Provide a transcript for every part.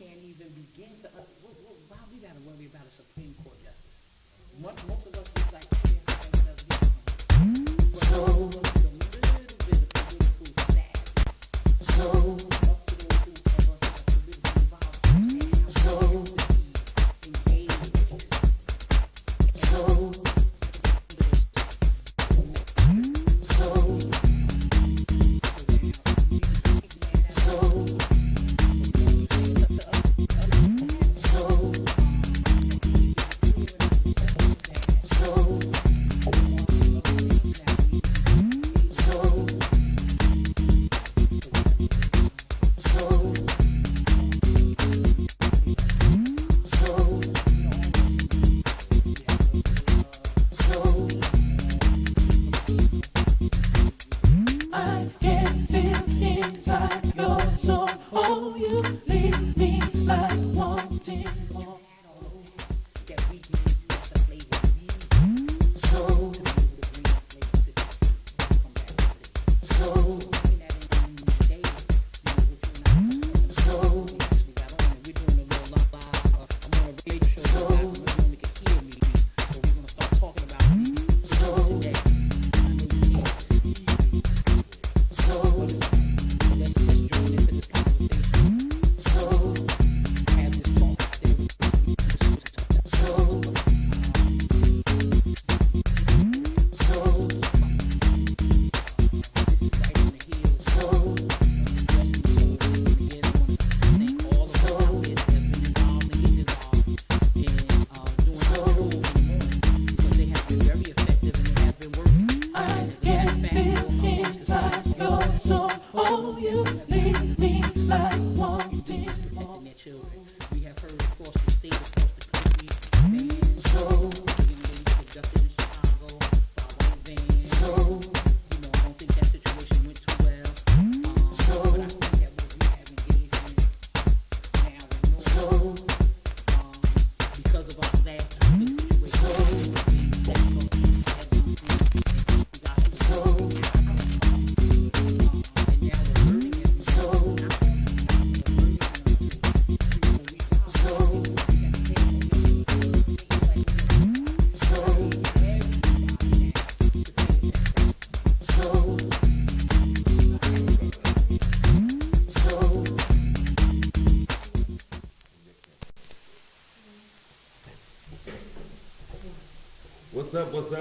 can't even begin to. Why we gotta worry about a Supreme Court justice? Most of us just like, yeah, I think another year. But so, a little bit of political savvy. So, up to those who of us are politically involved, so engaged. So,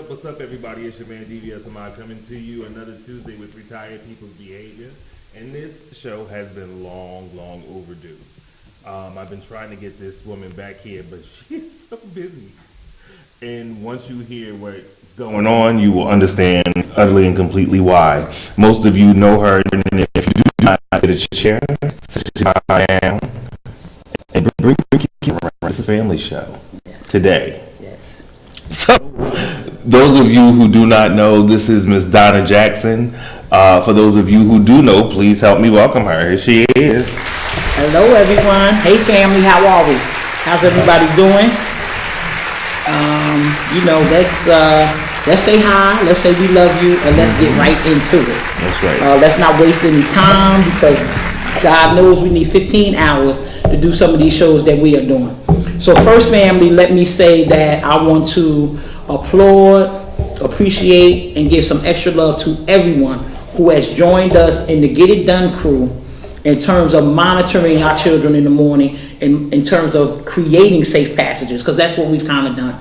What's up, everybody? It's your man DVSMI coming to you another Tuesday with Retired People's Behavior. And this show has been long overdue. I've been trying to get this woman back here, but she's so busy. And once you hear what's going on, you will understand utterly and completely why. Most of you know her, and if you do not get a chair, sit down and bring around. It's a family show today. So, those of you who do not know, this is Miss Donna Jackson. For those of you who do know, please help me welcome her. Here she is. Hello, everyone. Hey, family. How are we? How's everybody doing? Let's say hi. Let's say we love you, and let's get right into it. That's right. Let's not waste any time because God knows we need 15 hours to do some of these shows that we are doing. So first, family, let me say that I want to applaud, appreciate, and give some extra love to everyone who has joined us in the Get It Done crew in terms of monitoring our children in the morning and in terms of creating safe passages, because that's what we've kind of done.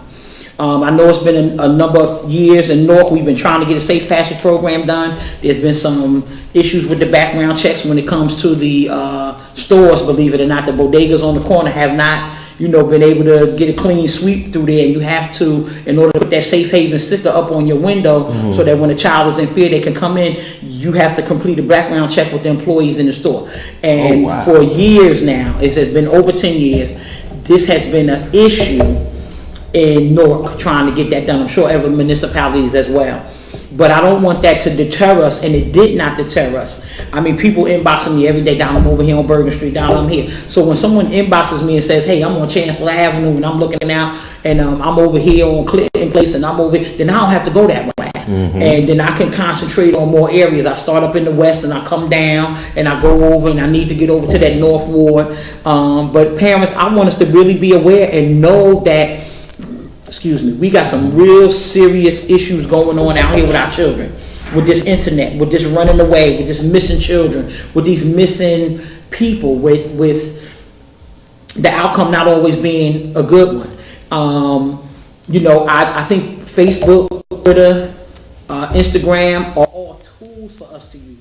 I know it's been a number of years in North. We've been trying to get a safe passage program done. There's been some issues with the background checks when it comes to the stores, believe it or not. The bodegas on the corner have not been able to get a clean sweep through there. And you have to, in order to put that safe haven sticker up on your window so that when a child is in fear, they can come in, you have to complete a background check with the employees in the store. And for years now, it has been over 10 years, this has been an issue in Newark trying to get that done. I'm sure other municipalities as well. But I don't want that to deter us, and it did not deter us. I mean, people inboxing me every day, down I'm over here on Bergen Street, down I'm here. So when someone inboxes me and says, hey, I'm on Chancellor Avenue and I'm looking out, and I'm over here on Clinton Place and I'm over here, then I don't have to go that way. that. And then I can concentrate on more areas. I start up in the west and I come down and I go over and I need to get over to that north ward. But parents, I want us to really be aware and know that, we got some real serious issues going on out here with our children, with this internet, with this running away, with this missing children, with these missing people, with the outcome not always being a good one. I think Facebook, Twitter, Instagram are all tools for us to use.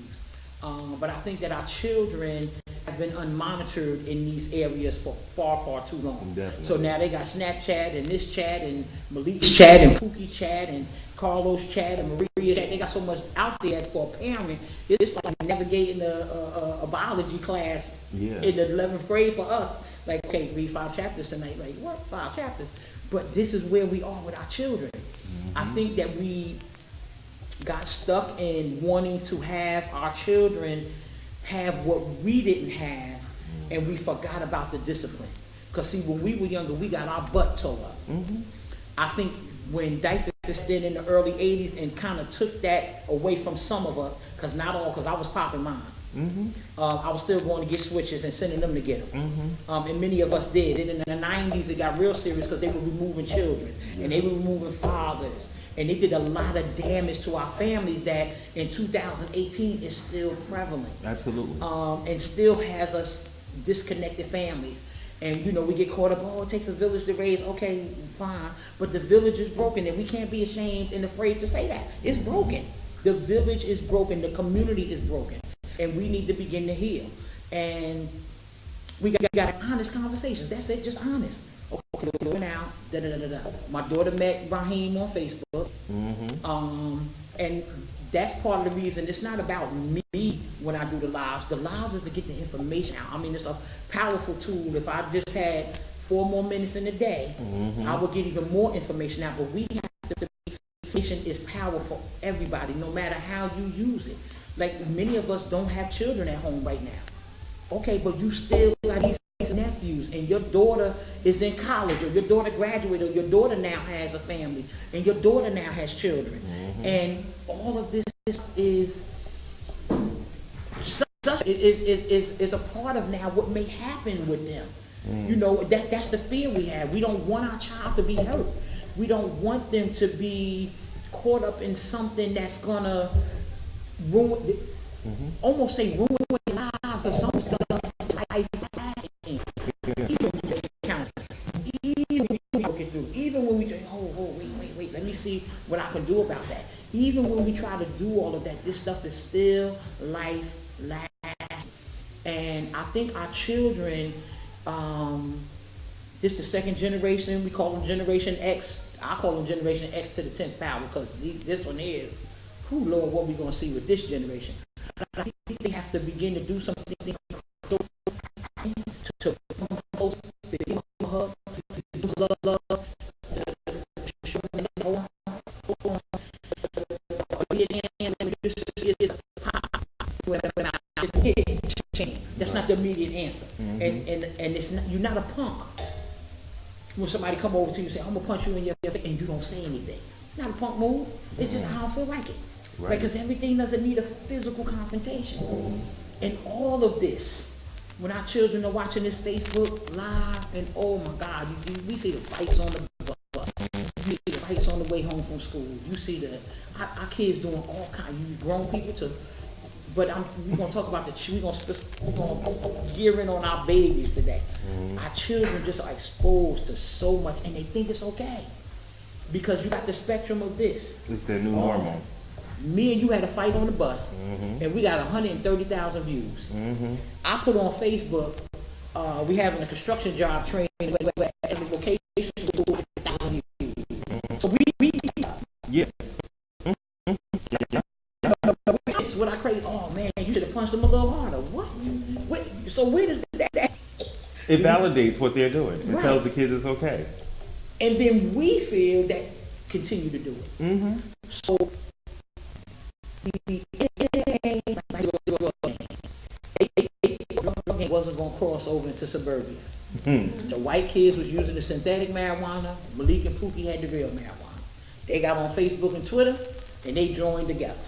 But I think that our children have been unmonitored in these areas for far, far too long. Definitely. So now they got Snapchat and this chat and Malik's chat and Pookie's chat and Carlos chat and Maria's chat. They got so much out there for a parent. It's like navigating a biology class in the 11th grade for us. Like, okay, read 5 chapters tonight. Like, what? 5 chapters? But this is where we are with our children. I think that we got stuck in wanting to have our children have what we didn't have, and we forgot about the discipline. Because see, when we were younger, we got our butt tore up. I think when diapers did in the early 80s and kind of took that away from some of us, because not all, because I was popping mine. I was still going to get switches and sending them to get them. And many of us did. And in the 90s, it got real serious because they were removing children and they were removing fathers. And they did a lot of damage to our families that in 2018 is still prevalent. Absolutely. And still has us disconnected families. And we get caught up, it takes a village to raise, okay, fine. But the village is broken and we can't be ashamed and afraid to say that. It's broken. The village is broken. The community is broken. And we need to begin to heal. And we got honest conversations. That's it, just honest. Okay, now, my daughter met Raheem on Facebook. And that's part of the reason. It's not about me when I do the lives. The lives is to get the information out. I mean, it's a powerful tool. If I just had 4 more minutes in a day, I would get even more information out. But we have to, information is powerful for everybody, no matter how you use it. Like, many of us don't have children at home right now. Okay, but you still got these nephews, and your daughter is in college, or your daughter graduated, or your daughter now has a family, and your daughter now has children. And all of this is a part of now what may happen with them. That's the fear we have. We don't want our child to be hurt. We don't want them to be caught up in something that's gonna ruin, almost say ruin lives, because some stuff life even when we say, wait, let me see what I can do about that. Even when we try to do all of that, this stuff is still life lasting. And I think our children, this the second generation, we call them Generation X. I call them Generation X to the 10th power, because this one is, Lord, what we going to see with this generation. But I think they have to begin to do something to compose, love, that's not the immediate answer. And it's not, you're not a punk. When somebody come over to you and say, I'm gonna punch you in your face, and you don't say anything. It's not a punk move. It's just I don't feel like it. Right? Because everything doesn't need a physical confrontation. And all of this, when our children are watching this Facebook Live, and oh my God, we see the fights on the bus, you see the fights on the way home from school, you see our kids doing all kinds, you grown people too. But we're going to talk about we're going to gear in on our babies today. Our children just are exposed to so much, and they think it's okay. Because you got the spectrum of this. It's their new normal. Me and you had a fight on the bus, and we got 130,000 views. I put on Facebook, we having a construction job training at the vocation school, 1,000 views. So we yeah. It's what I crave. Oh man, you should have punched them a little harder. What? So where does that? It validates what they're doing. It tells the kids it's okay. And then we feel that continue to do it. So wasn't going to cross over into suburbia. The white kids was using the synthetic marijuana. Malik and Pookie had the real marijuana. They got on Facebook and Twitter. and they joined together.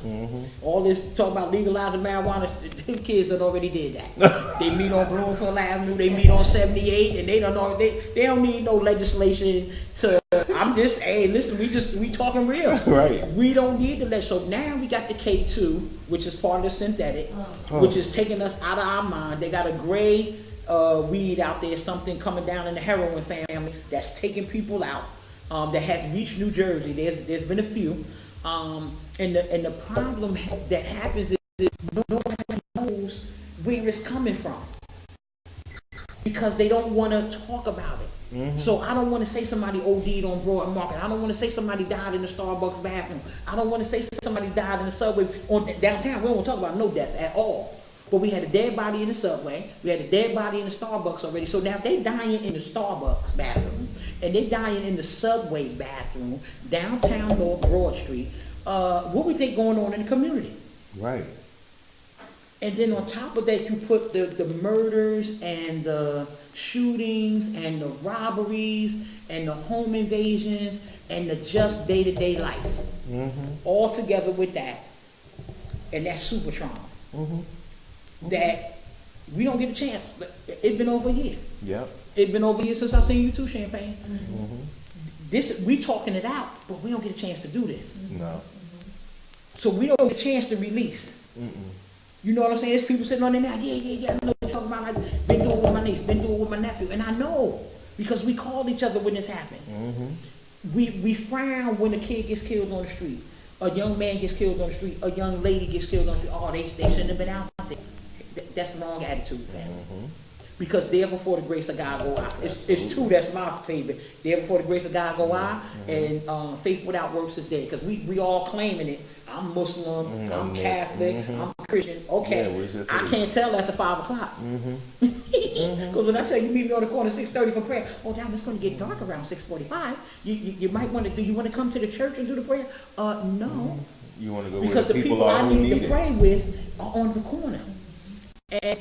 All this talk about legalizing marijuana, them kids that already did that. They meet on Bloomfield Avenue, they meet on 78, and they don't need no legislation to. I'm just, hey, listen, we talking real. Right. We don't need the legislation. So now we got the K2, which is part of the synthetic, which is taking us out of our mind. They got a gray weed out there, something coming down in the heroin family that's taking people out. That has reached New Jersey. There's been a few. And the problem that happens is nobody knows where it's coming from because they don't want to talk about it. So I don't want to say somebody OD'd on Broad Market. I don't want to say somebody died in the Starbucks bathroom. I don't want to say somebody died in the subway on downtown. We don't want to talk about no death at all. But we had a dead body in the subway. We had a dead body in the Starbucks already. So now if they dying in the Starbucks bathroom and they dying in the subway bathroom, downtown North Broad Street, what we think going on in the community? Right. And then on top of that, you put the murders and the shootings and the robberies and the home invasions and the just day-to-day life. All together with that. And that's super trauma. That we don't get a chance. It's been over a year. Yep. It's been over a year since I seen you too, Champagne. We talking it out, but we don't get a chance to do this. No. So we don't get a chance to release. You know what I'm saying? There's people sitting on there now, yeah, I know you're talking about, like, been doing it with my niece, been doing it with my nephew, and I know, because we call each other when this happens. We frown when a kid gets killed on the street, a young man gets killed on the street, a young lady gets killed on the street. Oh, they shouldn't have been out there. That's the wrong attitude, family. Because there before the grace of God go out. It's two that's my favorite. There before the grace of God go out, and faith without works is dead. Because we all claiming it. I'm Muslim, I'm Catholic, I'm Christian. Okay, Yeah, I can't tell after 5 o'clock. Because when I tell you meet me on the corner 6:30 for prayer, oh, damn, it's going to get dark around 6:45. You might want to, do you want to come to the church and do the prayer? No. You want to go because where the people I need to pray with are on the corner. And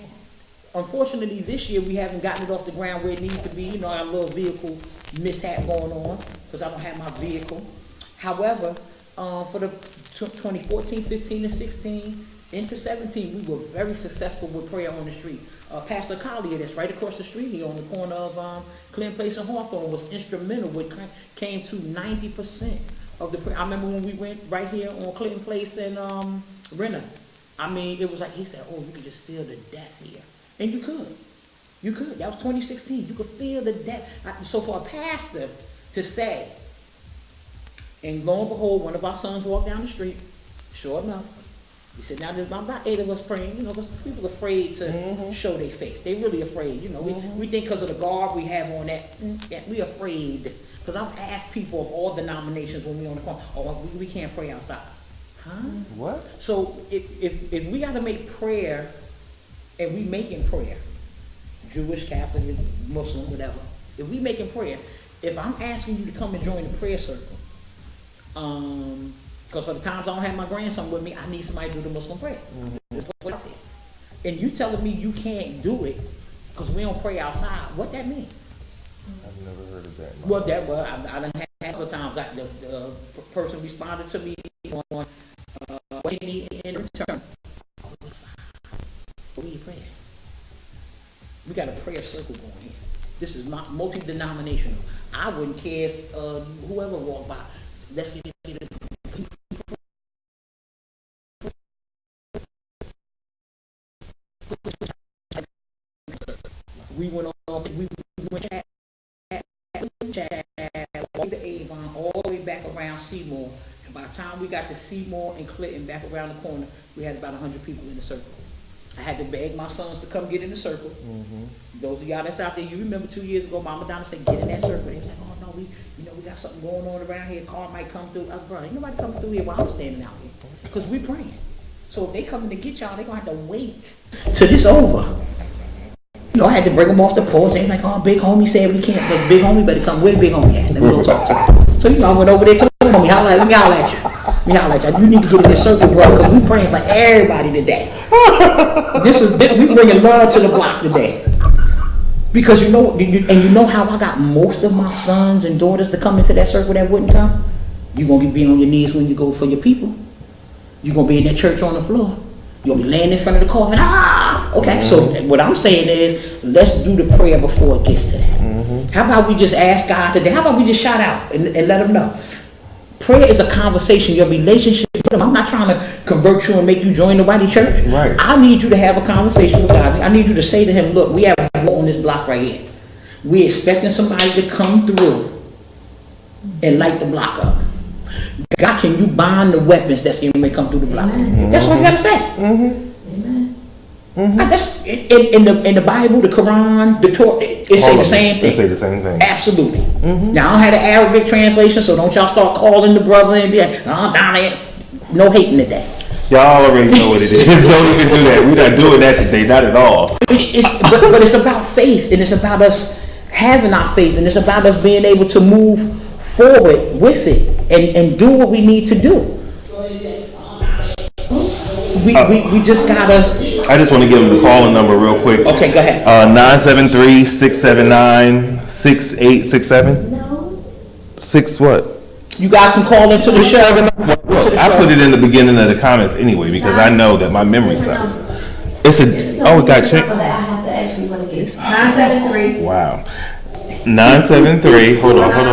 unfortunately, this year we haven't gotten it off the ground where it needs to be. You know, our little vehicle mishap going on because I don't have my vehicle. However, for the 2014, 15, and 16 into 17, we were very successful with prayer on the street. Pastor Collier, that's right across the street here on the corner of Clinton Place and Hawthorne, was instrumental. Came to 90% of the prayer. I remember when we went right here on Clinton Place and Renner. I mean, it was like he said, "Oh, you could just feel the death here," and you could. That was 2016. You could feel the death. So for a pastor to say, and lo and behold, one of our sons walked down the street. Sure enough, he said, "Now there's about 8 of us praying." You know, because people are afraid to show their faith. They really afraid. You know, we think because of the garb we have on that we afraid. Because I've asked people of all denominations when we on the corner, "Oh, we can't pray outside." Huh? What? So if we got to make prayer, and we making prayer, Jewish, Catholic, Muslim, whatever. If we making prayer, if I'm asking you to come and join the prayer circle, because for the times I don't have my grandson with me, I need somebody to do the Muslim prayer. Just put it out there. And you telling me you can't do it because we don't pray outside? What that mean? I've never heard of that. I done had a couple of times that the person responded to me on what you need in return. What are you praying? We got a prayer circle going here. This is not multi-denominational. I wouldn't care if whoever walked by. Let's get it. We went on. We went all the Avon, all the way back around Seymour. And by the time we got to Seymour and Clinton, back around the corner, we had about 100 people in the circle. I had to beg my sons to come get in the circle. Those of y'all that's out there, you remember 2 years ago, Mama Donna said, "Get in that circle." They was like, "Oh no, we got something going on around here. A car might come through." I was like, "Ain't nobody coming through here while I'm standing out here, because we praying." So if they coming to get y'all, they gonna have to wait till this over. You know, I had to bring them off the porch. They was like, "Oh, big homie said we can't, but big homie better come." Where the big homie at? Let me go talk to him. So, you know, I went over there to the homie. Let me holler at you. You need to get in this circle, bro, because we praying for everybody today. We bringing love to the block today. Because you know how I got most of my sons and daughters to come into that circle that wouldn't come? You gonna be on your knees when you go for your people. You gonna be in that church on the floor. You'll be laying in front of the coffin. Okay. So what I'm saying is, let's do the prayer before it gets to that. How about we just ask God today? How about we just shout out and let Him know? Prayer is a conversation, your relationship with Him. I'm not trying to convert you and make you join nobody church. Right. I need you to have a conversation with God. I need you to say to Him, look, we have war on this block right here. We're expecting somebody to come through and light the block up. God, can you bind the weapons that's going to come through the block? That's all you got to say. Amen. That's in the Bible, the Quran, the Torah. It say the same thing. They say the same thing. Absolutely. Now I don't have the Arabic translation, so don't y'all start calling the brother and be like, "Oh, Donna, no hating today." Y'all already know what it is. Don't even do that. We're not doing that today, not at all. But it's about faith, and it's about us having our faith, and it's about us being able to move forward with it and do what we need to do. We just gotta. I just want to give them the calling number real quick. Okay, go ahead. 973-679-6867. No. 6 what? You guys can call into the show. I put it in the beginning of the comments anyway because I know that my memory sucks. It's a it got checked. I have to actually want to get 973. Wow. 973. Hold on. Paper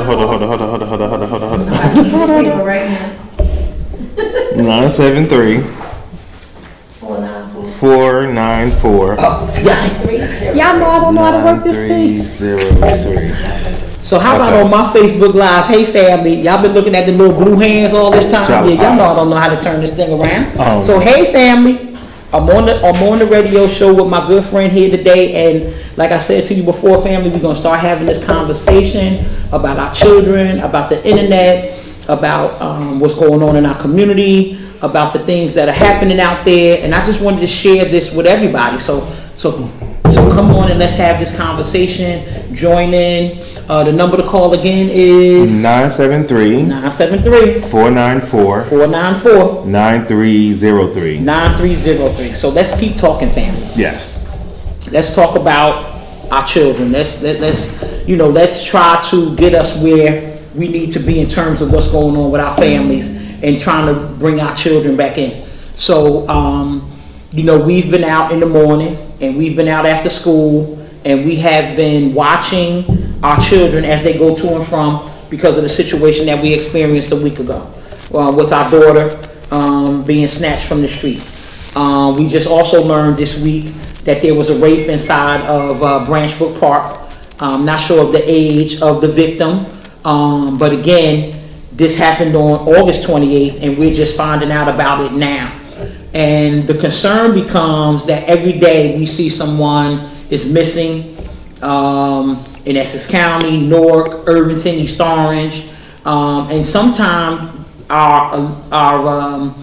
right now. 973 494. 494 Y'all know I don't know how to work this thing. 9303. So how about on my Facebook Live? Hey family, y'all been looking at the little blue hands all this time. Yeah, y'all know I don't know how to turn this thing around. So hey family, I'm on the radio show with my good friend here today, and like I said to you before, family, we're gonna start having this conversation about our children, about the internet, about what's going on in our community, about the things that are happening out there, and I just wanted to share this with everybody. So come on and let's have this conversation. Join in. The number to call again is 973 494 9303. So let's keep talking, family. Yes. Let's talk about our children. Let's try to get us where we need to be in terms of what's going on with our families and trying to bring our children back in. So we've been out in the morning and we've been out after school and we have been watching our children as they go to and from because of the situation that we experienced a week ago with our daughter being snatched from the street. We just also learned this week that there was a rape inside of Branchbrook Park. I'm not sure of the age of the victim, but again, this happened on August 28th and we're just finding out about it now. And the concern becomes that every day we see someone is missing in Essex County, Newark, Irvington, East Orange, and sometimes our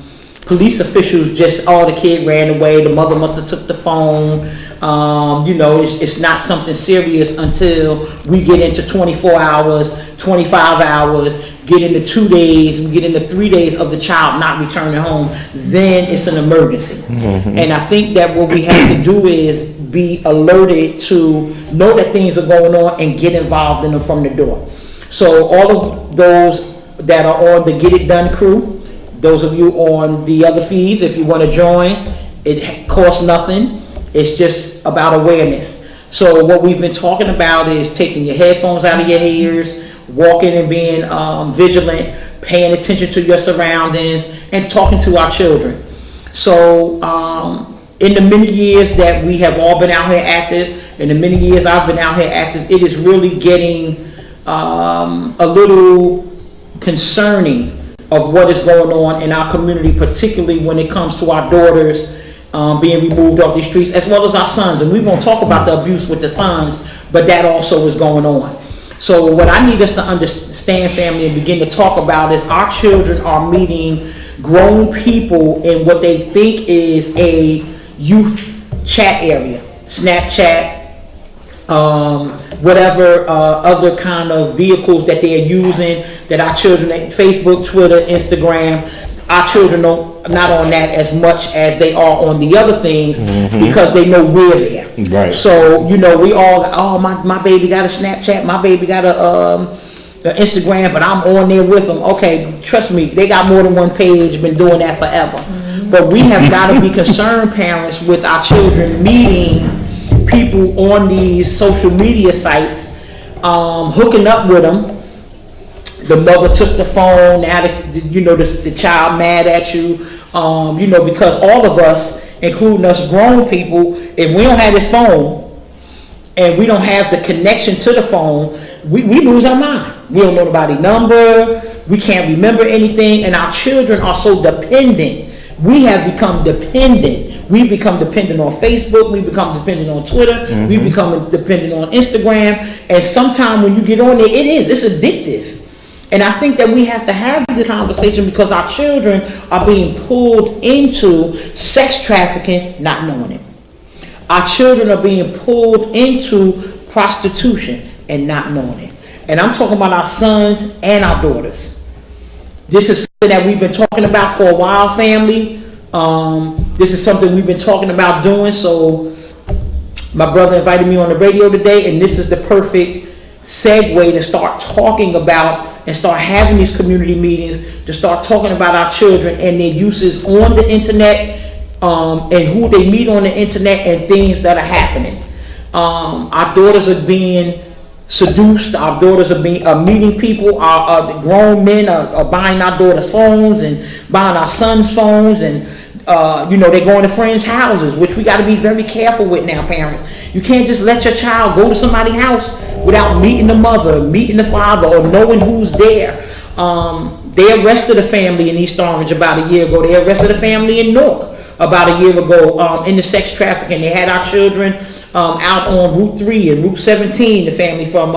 police officials just, the kid ran away, the mother must have took the phone. It's not something serious until we get into 24 hours, 25 hours, get into 2 days, we get into 3 days of the child not returning home, then it's an emergency. And I think that what we have to do is be alerted to know that things are going on and get involved in them from the door. So all of those that are on the Get It Done crew, those of you on the other feeds, if you want to join, it costs nothing. It's just about awareness. So what we've been talking about is taking your headphones out of your ears, walking and being vigilant, paying attention to your surroundings, and talking to our children. So in the many years that we have all been out here active, in the many years I've been out here active, it is really getting a little concerning of what is going on in our community, particularly when it comes to our daughters being removed off the streets, as well as our sons. And we won't talk about the abuse with the sons, but that also is going on. So what I need us to understand, family, and begin to talk about is our children are meeting grown people in what they think is a youth chat area, Snapchat, whatever other kind of vehicles that they're using, that our children, Facebook, Twitter, Instagram, our children are not on that as much as they are on the other things because they know we're there. Right. So, we all, my baby got a Snapchat, my baby got a the Instagram, but I'm on there with them. Okay, trust me, they got more than one page, been doing that forever. But we have got to be concerned, parents, with our children meeting people on these social media sites, hooking up with them. The mother took the phone, now the child mad at you, because all of us, including us grown people, if we don't have this phone and we don't have the connection to the phone, we lose our mind. We don't know nobody's number, we can't remember anything, and our children are so dependent. We have become dependent. We become dependent on Facebook, we become dependent on Twitter, we become dependent on Instagram, and sometimes when you get on there, it's addictive. And I think that we have to have this conversation because our children are being pulled into sex trafficking, not knowing it. Our children are being pulled into prostitution and not knowing it. And I'm talking about our sons and our daughters. This is something that we've been talking about for a while, family. This is something we've been talking about doing. So my brother invited me on the radio today, and this is the perfect segue to start talking about and start having these community meetings, to start talking about our children and their uses on the internet, and who they meet on the internet and things that are happening. Our daughters are being seduced. Our daughters are meeting people. Our grown men are buying our daughters' phones and buying our sons' phones, and they're going to friends' houses, which we got to be very careful with now, parents. You can't just let your child go to somebody's house without meeting the mother, meeting the father, or knowing who's there. They arrested a family in East Orange about a year ago. They arrested a family in Newark about a year ago in the sex trafficking. They had our children out on Route 3 and Route 17, the family from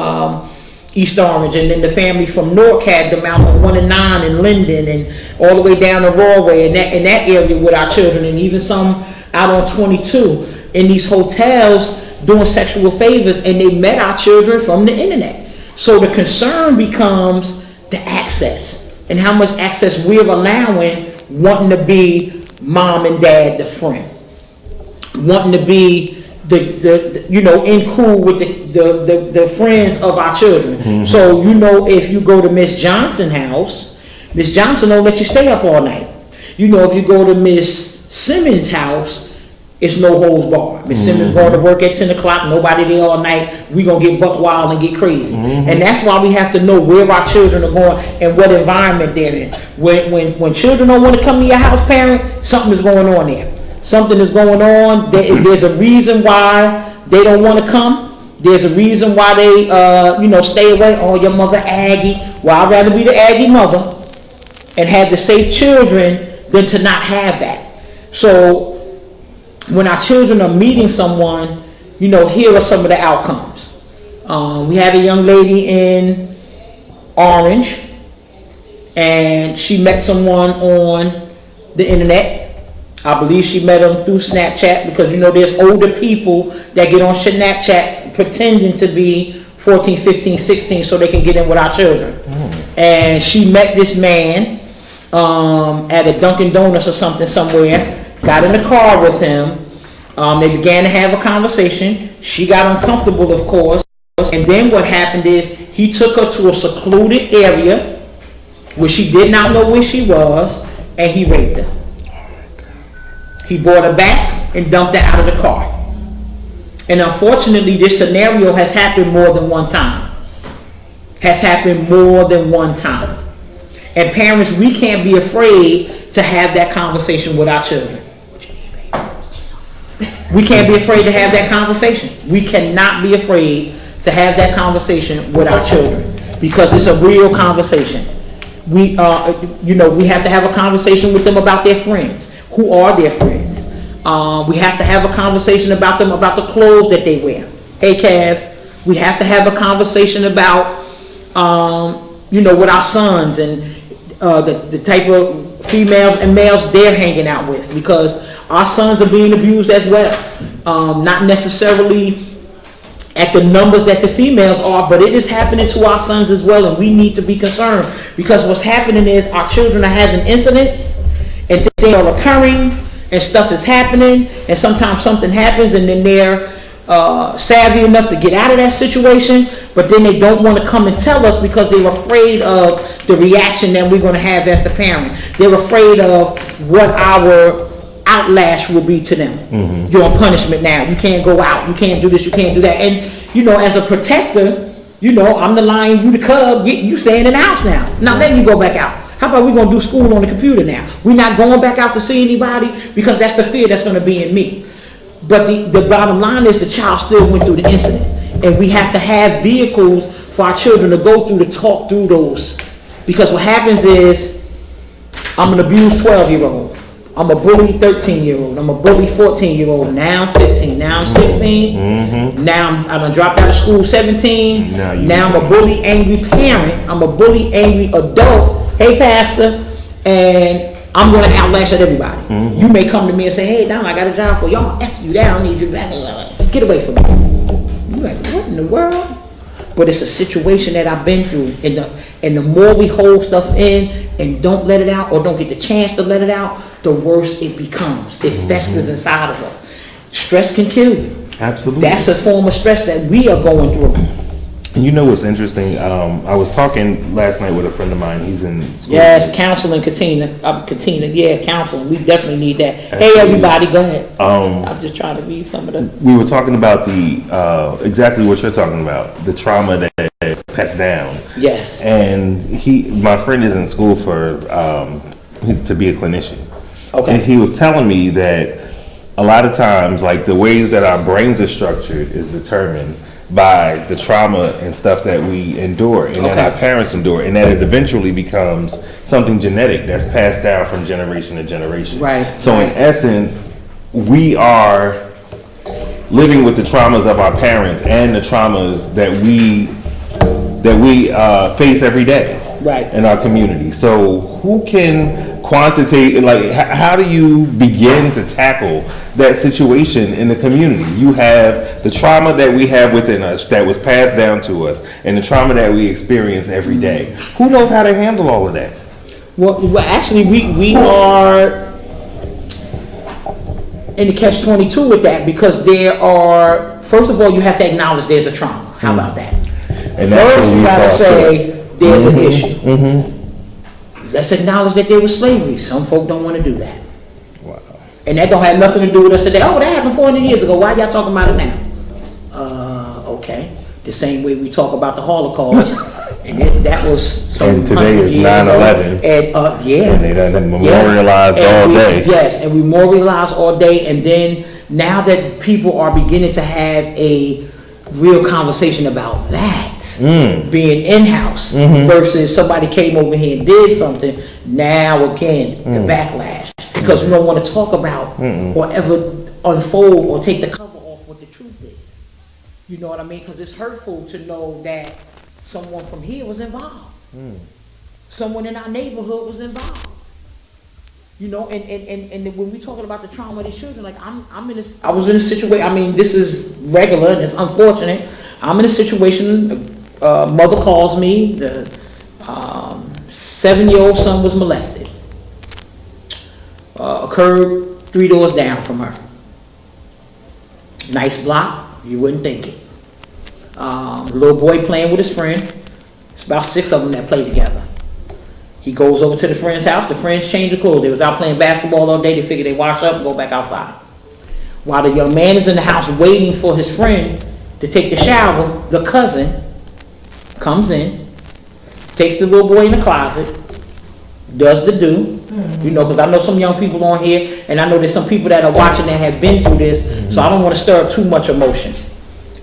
East Orange, and then the family from Newark had them out on 1 and 9 in Linden and all the way down the Broadway in that area with our children, and even some out on 22 in these hotels doing sexual favors, and they met our children from the internet. So the concern becomes the access and how much access we're allowing, wanting to be mom and dad, the friend, wanting to be in cool with the friends of our children. So if you go to Miss Johnson's house, Miss Johnson don't let you stay up all night. If you go to Miss Simmons' house, it's no holds barred. Miss Simmons going to work at 10 o'clock, nobody there all night, we gonna get buck wild and get crazy. And that's why we have to know where our children are going and what environment they're in. When children don't want to come to your house, parent, something is going on there. Something is going on. There's a reason why they don't want to come. There's a reason why they stay away. Oh, your mother Aggie. Well, I'd rather be the Aggie mother and have the safe children than to not have that. So when our children are meeting someone, here are some of the outcomes. We had a young lady in Orange, and she met someone on the internet. I believe she met them through Snapchat, because there's older people that get on Snapchat pretending to be 14, 15, 16 so they can get in with our children. And she met this man at a Dunkin' Donuts or something somewhere, got in the car with him. They began to have a conversation. She got uncomfortable, of course. And then what happened is he took her to a secluded area where she did not know where she was, and he raped her. He brought her back and dumped her out of the car. And unfortunately, this scenario has happened more than one time. And parents, we can't be afraid to have that conversation with our children. We can't be afraid to have that conversation. We cannot be afraid to have that conversation with our children, because it's a real conversation. We have to have a conversation with them about their friends. Who are their friends? We have to have a conversation about them, about the clothes that they wear. Hey, Kev, we have to have a conversation about, with our sons and the type of females and males they're hanging out with, because our sons are being abused as well. Not necessarily at the numbers that the females are, but it is happening to our sons as well, and we need to be concerned, because what's happening is our children are having incidents and things are occurring and stuff is happening, and sometimes something happens and then they're savvy enough to get out of that situation, but then they don't want to come and tell us because they're afraid of the reaction that we're going to have as the parent. They're afraid of what our outlash will be to them. You're on punishment now. You can't go out. You can't do this. You can't do that. And, you know, as a protector, you know, I'm the lion, you the cub, you staying in the house now. Not letting you go back out. How about we going to do school on the computer now? We're not going back out to see anybody because that's the fear that's going to be in me. But the bottom line is the child still went through the incident. And we have to have vehicles for our children to go through, to talk through those. Because what happens is, I'm an abused 12-year-old. I'm a bully 13-year-old. I'm a bully 14-year-old. Now I'm 15. Now I'm 16. Now I done dropped out of school 17. Now I'm a bully angry parent. I'm a bully angry adult. Hey, pastor. And I'm going to outlash at everybody. You may come to me and say, hey, Donna, I got a job for y'all. F you down. Need you back. Get away from me. You're like, what in the world? But it's a situation that I've been through. And the more we hold stuff in and don't let it out or don't get the chance to let it out, the worse it becomes. It festers inside of us. Stress can kill you. Absolutely. That's a form of stress that we are going through. And you know what's interesting? I was talking last night with a friend of mine. He's in school. Yes, counseling, Katina. Yeah, counseling. We definitely need that. Absolutely. Hey, everybody, go ahead. I'm just trying to read some of the. We were talking about the exactly what you're talking about, the trauma that passed down. Yes. And my friend is in school for to be a clinician. Okay. And he was telling me that a lot of times, like the ways that our brains are structured is determined by the trauma and stuff that we endure and that our parents endure, and that it eventually becomes something genetic that's passed down from generation to generation. Right. So in essence, we are living with the traumas of our parents and the traumas that we face every day. Right. In our community. So who can quantitate, like, how do you begin to tackle that situation in the community? You have the trauma that we have within us that was passed down to us and the trauma that we experience every day. Who knows how to handle all of that? Well actually, we are in the catch-22 with that because first of all, you have to acknowledge there's a trauma. How about that? And first, you gotta say there's an issue. Let's acknowledge that there was slavery. Some folk don't want to do that. Wow. And that don't have nothing to do with us today. Oh, that happened 400 years ago. Why y'all talking about it now? Okay. The same way we talk about the Holocaust. And that was some. And today is 9/11. And yeah. And they done memorialized all day. Yes, and we memorialize all day. And then now that people are beginning to have a real conversation about that. Being in-house versus somebody came over here and did something. Now again, the backlash because we don't want to talk about or ever unfold or take the cover off what the truth is. You know what I mean? Because it's hurtful to know that someone from here was involved. Someone in our neighborhood was involved. You know, and when we talking about the trauma of these children, like I was in a situation. I mean, this is regular and it's unfortunate. I'm in a situation. Mother calls me. The 7-year-old son was molested. Occurred 3 doors down from her. Nice block. You wouldn't think it. Little boy playing with his friend. It's about 6 of them that play together. He goes over to the friend's house. The friends change their clothes. They was out playing basketball all day. They figured they wash up and go back outside. While the young man is in the house waiting for his friend to take the shower, the cousin comes in, takes the little boy in the closet, does the do, you know, because I know some young people on here, and I know there's some people that are watching that have been through this, so I don't want to stir up too much emotion.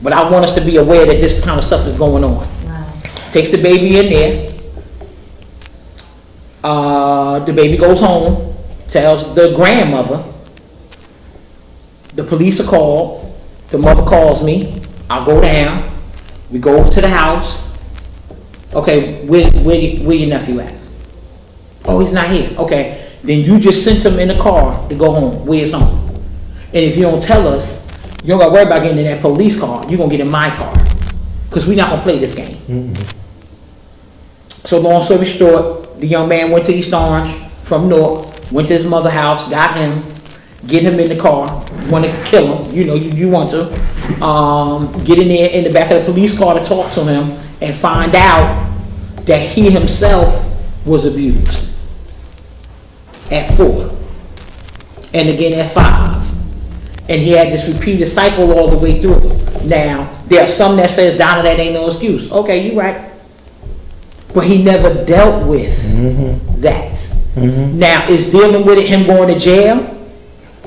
But I want us to be aware that this kind of stuff is going on. Wow. Takes the baby in there. The baby goes home, tells the grandmother. The police are called. The mother calls me. I go down. We go over to the house. Okay, where your nephew at? Oh, he's not here. Okay, then you just sent him in the car to go home. Where's home? And if you don't tell us, you don't got to worry about getting in that police car. You're going to get in my car. Because we're not going to play this game. So long story short, the young man went to East Orange from North, went to his mother's house, got him, get him in the car, want to kill him, you want to, get in there in the back of the police car to talk to him and find out that he himself was abused at 4 and again at 5. And he had this repeated cycle all the way through. Now, there are some that says, Donna, that ain't no excuse. Okay, you're right. But he never dealt with that. Now, is dealing with it him going to jail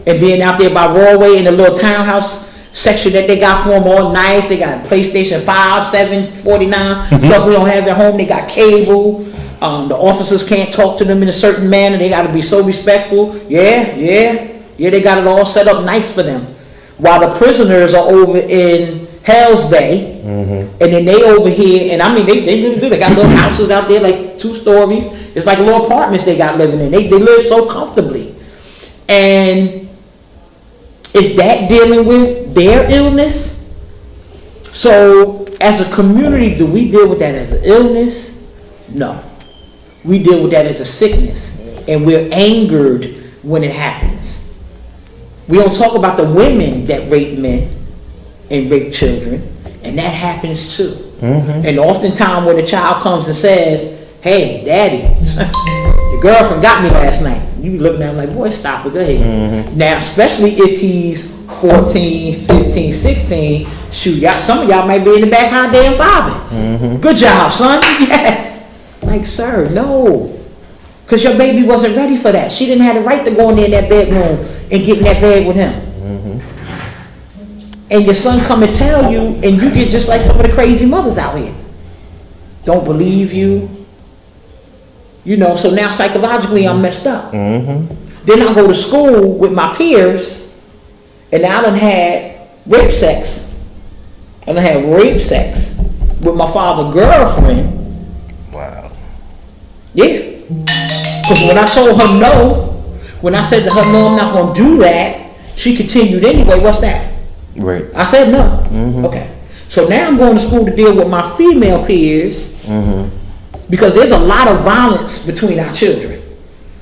and being out there by Broadway in the little townhouse section that they got for him, all nice. They got PlayStation 5, 7, 49, stuff we don't have at home. They got cable. The officers can't talk to them in a certain manner. They got to be so respectful. Yeah, they got it all set up nice for them. While the prisoners are over in Hell's Bay, and then they over here, and I mean, they really do. They got little houses out there, like 2 stories. It's like little apartments they got living in. They live so comfortably. And is that dealing with their illness? So, as a community, do we deal with that as an illness? No. We deal with that as a sickness. And we're angered when it happens. We don't talk about the women that rape men and rape children, and that happens too. And oftentimes when a child comes and says, hey, daddy, your girlfriend got me last night. You be looking at him like, boy, stop it, go ahead. Now, especially if he's 14, 15, 16, shoot, some of y'all might be in the back high damn five. Good job, son. Yes. Like, sir, no. Because your baby wasn't ready for that. She didn't have the right to go in there in that bedroom and get in that bed with him. And your son come and tell you, and you get just like some of the crazy mothers out here. Don't believe you. So now psychologically I'm messed up. Then I go to school with my peers, and I done had rape sex. I done had rape sex with my father's girlfriend. Wow. Yeah. Because when I told her no, when I said to her, no, I'm not going to do that, she continued anyway. What's that? Right. I said no. Okay. So now I'm going to school to deal with my female peers because there's a lot of violence between our children.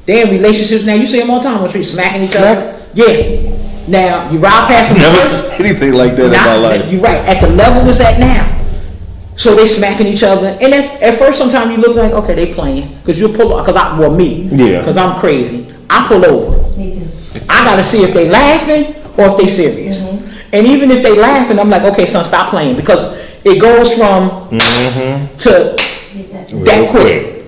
They're in relationships now. You see them all the time when they're smacking each other. Yeah. Now, you ride past them. Never seen anything like that in my life. You're right. At the level it's at now. So they smacking each other, and at first sometimes you look like, okay, they playing, because you pull, because I'm crazy. I pull over. Me too. I gotta see if they laughing or if they serious. And even if they laughing, I'm like, okay, son, stop playing, because it goes from to that quick.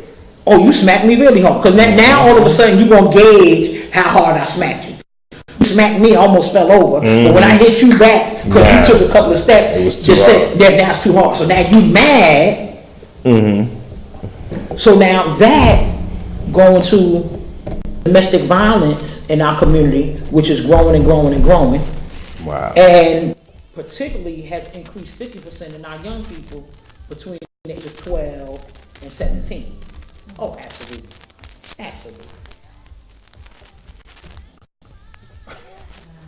Oh, you smacked me really hard, because now all of a sudden you gonna gauge how hard I smacked you. You smacked me, I almost fell over, but when I hit you back, because you took a couple of steps, it was too just hard. said, that's too hard. So now you mad. So now that going to domestic violence in our community, which is growing and growing and growing, Wow. and particularly has increased 50% in our young people between the age of 12 and 17. Oh, absolutely. Absolutely.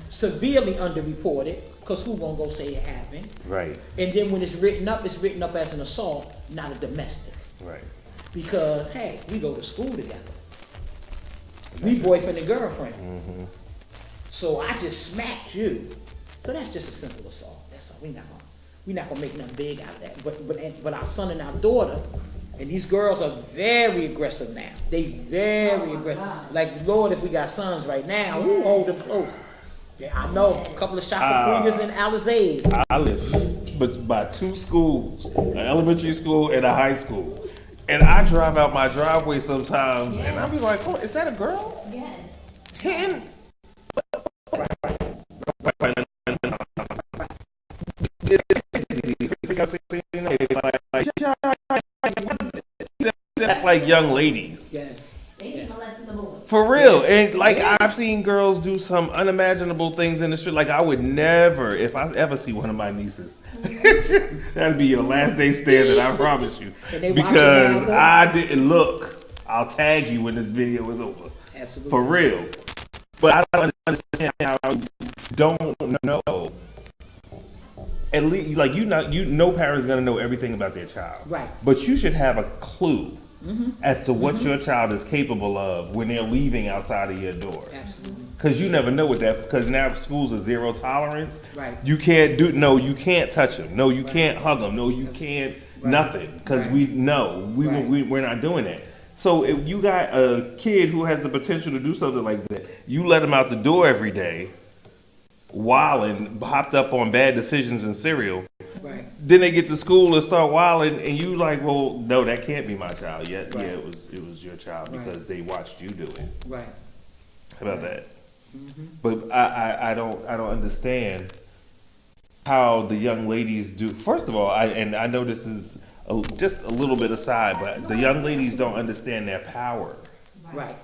Severely underreported, because who gonna go say it happened? Right. And then when it's written up as an assault, not a domestic. Right. Because, hey, we go to school together. We boyfriend and girlfriend. So I just smacked you. So that's just a simple assault. That's all. We're not gonna make nothing big out of that. But our son and our daughter, and these girls are very aggressive now. They very aggressive. God. Like, Lord, if we got sons right now, who hold them close? Yeah, I know. A couple of shots of fingers in Alizé. I live by 2 schools, an elementary school and a high school. And I drive out my driveway sometimes, and I be like, oh, is that a girl? Yes. Hitting? Like young ladies. Yes. They be molesting the boys. For real. And like I've seen girls do some unimaginable things in the street. Like I would never, if I ever see one of my nieces, that'd be your last day standing, I promise you. And they watch it Because now, I didn't look. I'll tag you when this video is over. Absolutely. For real. But I don't understand how you don't know. At least, like no parent's gonna know everything about their child. Right. But you should have a clue as to what your child is capable of when they're leaving outside of your door. Absolutely. Because you never know what that, because now schools are zero tolerance. Right. You can't you can't touch them. No, you can't hug them. No, you can't nothing. Because Right. we know, Right. we're not doing that. So if you got a kid who has the potential to do something like that, you let him out the door every day, wilding, hopped up on bad decisions and cereal. Right. Then they get to school and start wilding, and you like, well, no, that can't be my child. Yeah, Right. yeah, it was your child Right. because they watched you do it. Right. How about that? But I don't understand how the young ladies do. First of all, I know this is just a little bit aside, but the young ladies don't understand their power. Right.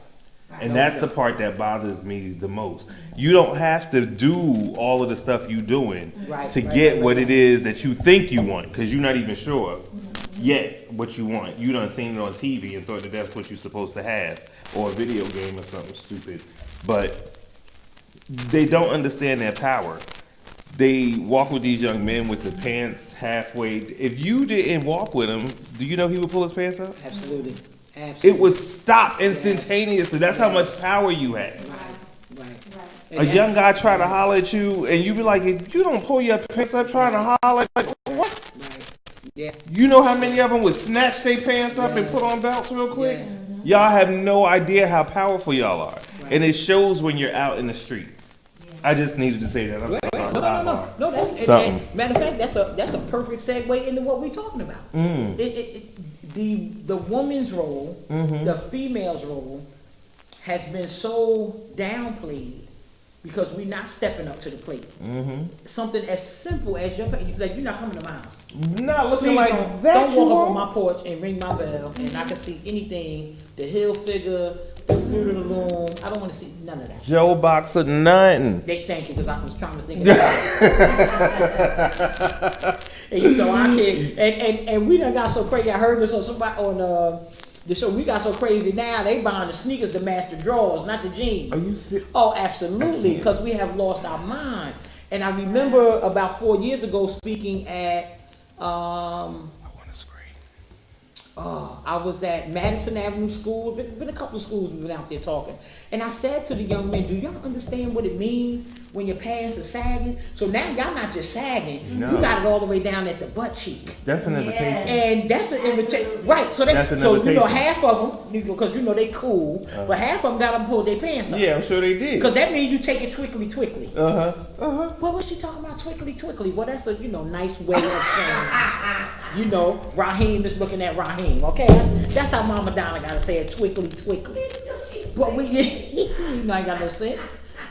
And that's the part that bothers me the most. You don't have to do all of the stuff you doing Right, to right, get right, what right. it is that you think you want, because you're not even sure yet what you want. You done seen it on TV and thought that that's what you're supposed to have, or a video game or something stupid. But they don't understand their power. They walk with these young men with the pants halfway. If you didn't walk with him, do you know he would pull his pants up? Absolutely. Absolutely. It would stop instantaneously. That's how much power you have. Right. A young guy try to holler at you, and you be like, if you don't pull your pants up trying to holler, like, what? Right. Yeah. You know how many of them would snatch their pants up and Yeah. put on belts real quick? Yeah. Y'all have no idea how powerful y'all are. And it shows when you're out in the street. I just needed to say that. I'm sorry. No, that's Something. matter of fact, that's a perfect segue into what we're talking about. The woman's role, the female's role, has been so downplayed because we're not stepping up to the plate. Something as simple as like you're not coming to my house. Not looking Please like don't, that. don't you walk up won't. on my porch and ring my bell, and I can see anything. The hill figure, the fruit of the loom. I don't want to see none of that. Joe box of nothing. Thank you, because I was trying to think of that. And you know, I can, and we done got so crazy. I heard this on somebody on the show. We got so crazy now. They buying the sneakers to match the drawers, not the jeans. Are you serious? Oh, absolutely, because we have lost our mind. And I remember about 4 years ago speaking at I want to scream. I was at Madison Avenue School. Been a couple of schools we've been out there talking. And I said to the young men, do y'all understand what it means when your pants are sagging? So now y'all not just sagging, No. you got it all the way down at the butt cheek. That's an invitation. And that's an invitation, right? So That's an so you know invitation. half of them, because you know they cool, but half of them got them pull their pants up. Yeah, I'm sure they did. Because that means you take it twickly. Uh-huh. Well, what's she talking about twickly? Well, that's a nice way of saying, Raheem is looking at Raheem. Okay, that's how Mama Donna gotta say it, twickly. But I ain't got no sense.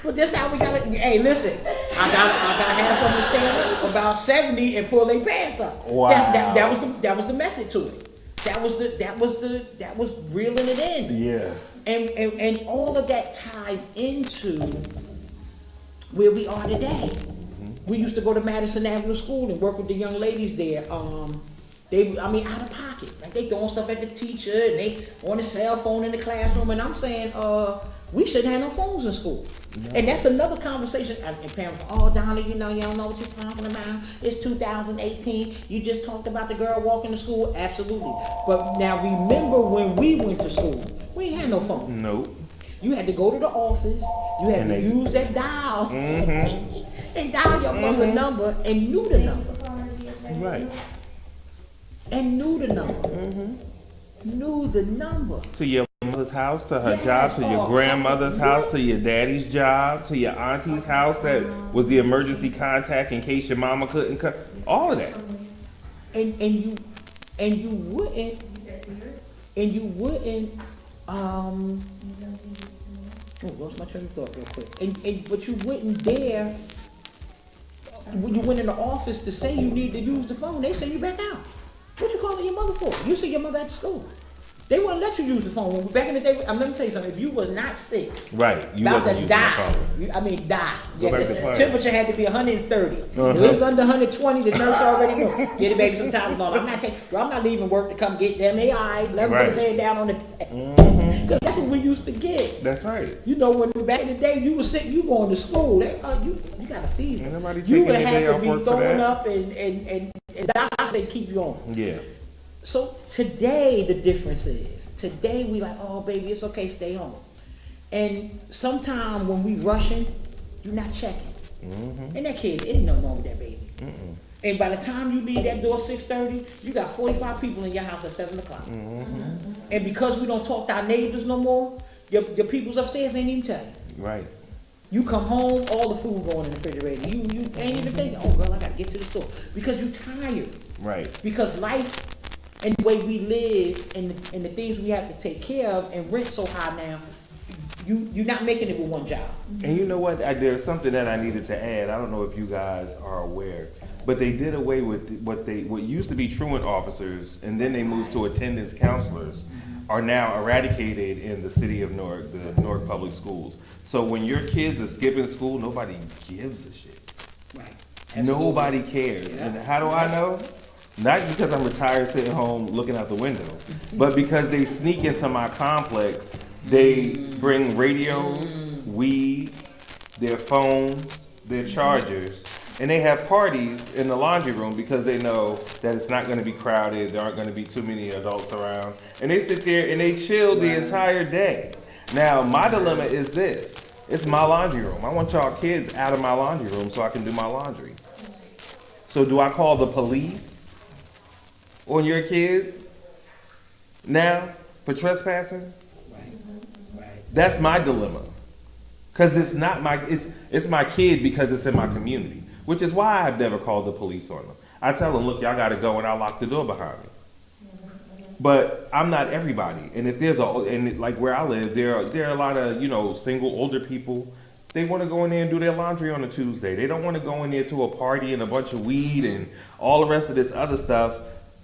But that's how we gotta. Hey, listen, I got half of them to stand up about 70 and pull their pants up. Wow. That was the method to it. That was reeling it in. Yeah. And all of that ties into where we are today. We used to go to Madison Avenue School and work with the young ladies there. Out of pocket. Like they throwing stuff at the teacher and they on the cell phone in the classroom. And I'm saying, we shouldn't have no phones in school. No. And that's another conversation. And parents, Donna, you don't know what you're talking about. It's 2018. You just talked about the girl walking to school. Absolutely. But now remember when we went to school, we ain't had no phone. Nope. You had to go to the office. You had to use that dial and dial your mother's number and knew the number. Right. And knew the number. Knew the number. To your mother's house, to her Yeah. job, to your grandmother's house, to your daddy's job, to your auntie's house that was the emergency contact in case your mama couldn't come. All of that. And you wouldn't lost my train of thought real quick. But you wouldn't dare when you went in the office to say you need to use the phone, they send you back out. What you calling your mother for? You see your mother at the school. They wouldn't let you use the phone. Back in the day, let me tell you something. If you was not sick, Right. You about wasn't to using die. the phone. Die. Go back to class. Temperature had to be 130. If it was under 120, the nurse already knew. Get it, baby, some Tylenol. I'm not leaving work to come get them. They all right. Let them put his head down on the. Because that's what we used to get. That's right. When back in the day you were sick, you going to school. You got a fever. Ain't nobody You taking would their day have to off be work for throwing that. up and doctor say keep you on. Yeah. So today the difference is, today we like, oh baby, it's okay, stay home. And sometime when we rushing, you're not checking. And that kid, ain't nothing wrong with that baby. And by the time you leave that door 6:30, you got 45 people in your house at 7 o'clock. And because we don't talk to our neighbors no more, your peoples upstairs ain't even tell you. Right. You come home, all the food going in the refrigerator. You ain't even thinking, oh girl, I gotta get to the store. Because you tired. Right. Because life and the way we live and the things we have to take care of and rent so high now, you're not making it with one job. And you know what? There's something that I needed to add. I don't know if you guys are aware, but they did away with what used to be truant officers, and then they moved to attendance counselors, are now eradicated in the city of Newark, the Newark Public Schools. So when your kids are skipping school, nobody gives a shit. Right. Nobody cares. Yeah. And how do I know? Not because I'm retired sitting home looking out the window, but because they sneak into my complex. They bring radios, weed, their phones, their chargers, and they have parties in the laundry room because they know that it's not going to be crowded, there aren't going to be too many adults around, and they sit there and they chill the entire day. Now, my dilemma is this. It's my laundry room. I want y'all kids out of my laundry room so I can do my laundry. So do I call the police on your kids now for trespassing? That's my dilemma, because it's not it's my kid because it's in my community, which is why I've never called the police on them. I tell them, look, y'all got to go, and I'll lock the door behind me. But I'm not everybody, and if there's like where I live, there are a lot of single older people. They want to go in there and do their laundry on a Tuesday. They don't want to go in there to a party and a bunch of weed and all the rest of this other stuff.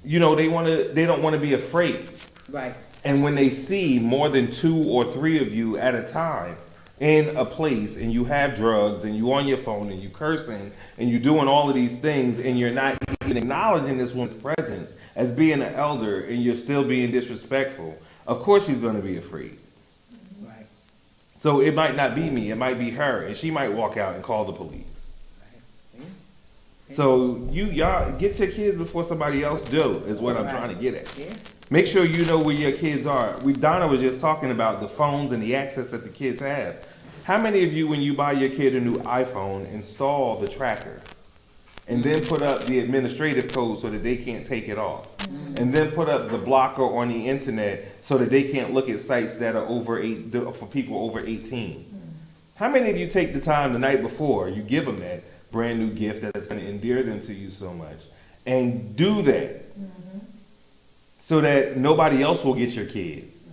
They don't want to be afraid. Right. And when they see more than 2 or 3 of you at a time in a place, and you have drugs, and you on your phone, and you cursing, and you doing all of these things, and you're not even acknowledging this woman's presence as being an elder, and you're still being disrespectful, of course she's going to be afraid. Right. So it might not be me, it might be her, and she might walk out and call the police. Right. So y'all get your kids before somebody else do, is what I'm trying to get at. Yeah. Make sure you know where your kids are. Donna was just talking about the phones and the access that the kids have. How many of you, when you buy your kid a new iPhone, install the tracker and then put up the administrative code so that they can't take it off? And then put up the blocker on the internet so that they can't look at sites that are for people over 18? How many of you take the time the night before, you give them that brand new gift that is going to endear them to you so much, and do that? So that nobody else will get your kids.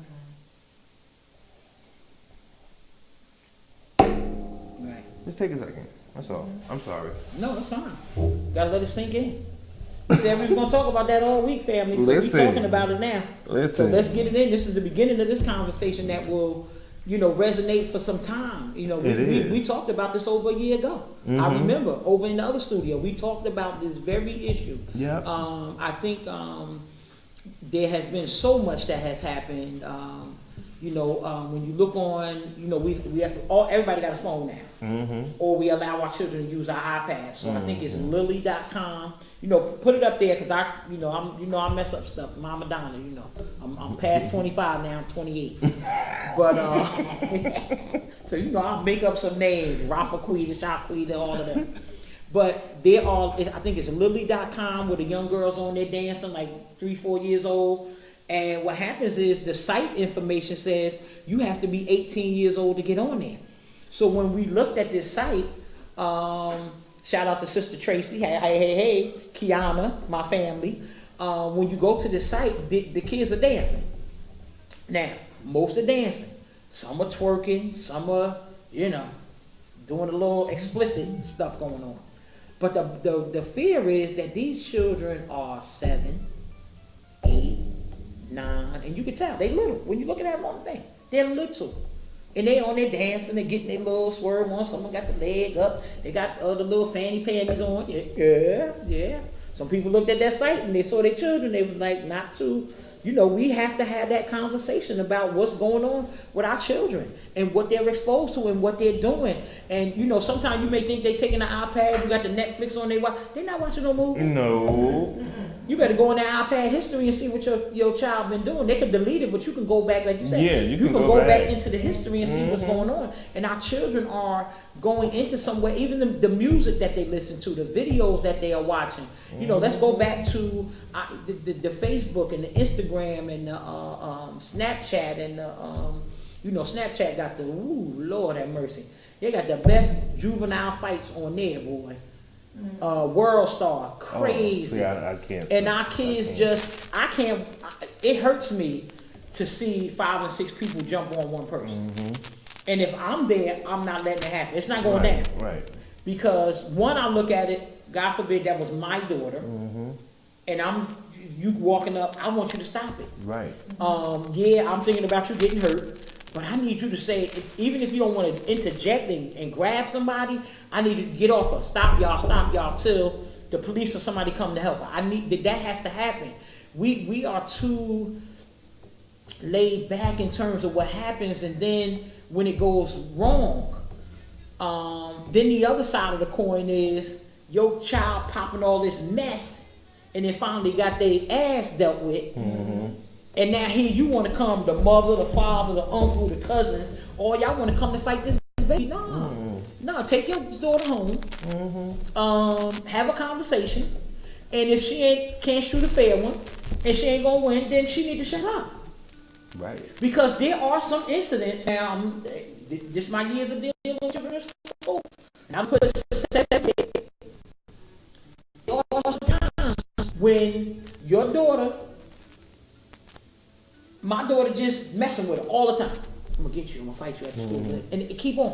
Right. Just take a second. That's all. I'm sorry. No, it's fine. Gotta let it sink in. We said we was gonna talk about that all week, family. So Listen. we talking about it now. Listen. So let's get it in. This is the beginning of this conversation that will, resonate for some time. We talked about this over a year ago. I remember over in the other studio, we talked about this very issue. Yeah. I think there has been so much that has happened. When you look on, we have everybody got a phone now, or we allow our children to use our iPads. So I think it's lily.com. Put it up there because I mess up stuff. Mama Donna, I'm past 25 now. I'm 28, but so I'll make up some names, Rafa Queen, Shop Queen, all of them. But they're all, I think it's lily.com where the young girls on there dancing like 3-4 years old. And what happens is the site information says you have to be 18 years old to get on there. So when we looked at this site, shout out to Sister Tracy, hey, Kiana, my family. When you go to the site, the kids are dancing. Now, most are dancing. Some are twerking, some are, doing a little explicit stuff going on. But the fear is that these children are 7, 8, 9, and you can tell they little. When you look at that one thing, they're little. And they on there dancing, they're getting their little swerve on. Someone got the leg up, they got the little fanny panties on. Yeah. Some people looked at that site and they saw their children, they was like, not to. We have to have that conversation about what's going on with our children and what they're exposed to and what they're doing. And, sometimes you may think they're taking an iPad, you got the Netflix on their watch. They're not watching no movie. No. You better go in the iPad history and see what your child been doing. They could delete it, but you can go back, like you said. Yeah, you can go go back back into the history and see what's going on. And our children are going into somewhere, even the music that they listen to, the videos that they are watching. You know, let's go back to the Facebook and the Instagram and the Snapchat and the, you know, Snapchat got the, ooh, Lord have mercy. They got the best juvenile fights on there, boy. World Star, crazy. See, I can't. And our kids it hurts me to see 5 and 6 people jump on one person. And if I'm there, I'm not letting it happen. It's not going down. Right. Because one, I look at it, God forbid that was my daughter, and you walking up, I want you to stop it. Right. Yeah, I'm thinking about you getting hurt, but I need you to say, even if you don't want to interject and grab somebody, I need you to get off her. Stop y'all till the police or somebody come to help her. That has to happen. We are too laid back in terms of what happens, and then when it goes wrong, then the other side of the coin is your child popping all this mess, and then finally got their ass dealt with. And now here you want to come, the mother, the father, the uncle, the cousins, or y'all want to come to fight this baby. No, take your daughter home, have a conversation, and if she can't shoot a fair one, and she ain't gonna win, then she need to shut up. Right. Because there are some incidents, now, just my years of dealing with children in school, and I'm put there are times when your daughter, my daughter just messing with her all the time. I'm gonna get you, I'm gonna fight you at the school. And it keep on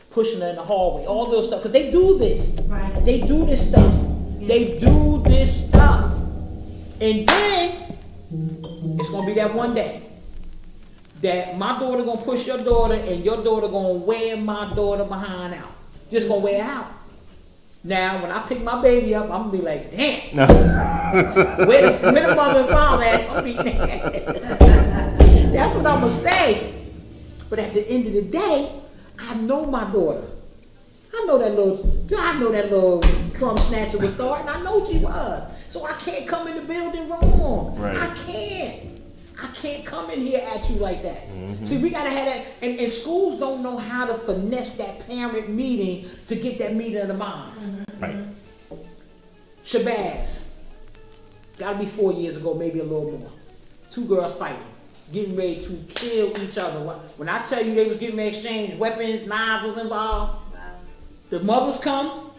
pushing her in the hallway, all those stuff. Because they do this. Right. They do this stuff. They do this stuff. And then, it's gonna be that one day that my daughter gonna push your daughter and your daughter gonna wear my daughter behind out. Just gonna wear her out. Now, when I pick my baby up, I'm gonna be like, damn. where the mother and father at? I'm gonna be That's what I'm gonna say. But at the end of the day, I know my daughter. I know that little crumb snatcher was starting. I know she was. So I can't come in the building wrong. Right. I can't come in here at you like that. See, we gotta have that, and schools don't know how to finesse that parent meeting to get that meeting of the minds. Right. Shabazz, gotta be 4 years ago, maybe a little more. 2 girls fighting, getting ready to kill each other. When I tell you they was getting ready to exchange weapons, knives was involved, the mothers come,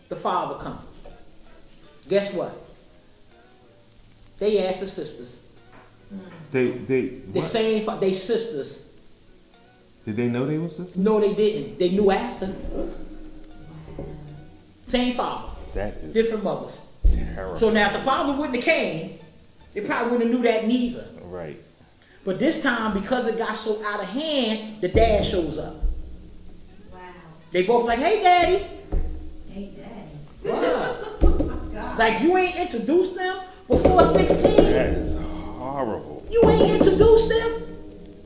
the father come. Guess what? They asked the sisters. They sisters. Did they know they were sisters? No, they didn't. They knew after. Same father. That is different mothers. terrible. So now if the father wouldn't have came, they probably wouldn't have knew that neither. Right. But this time, because it got so out of hand, the dad shows up. Wow. They both like, hey daddy. Hey, daddy. Yeah. Oh, God. Like you ain't introduced them before 16. That is horrible. You ain't introduced them.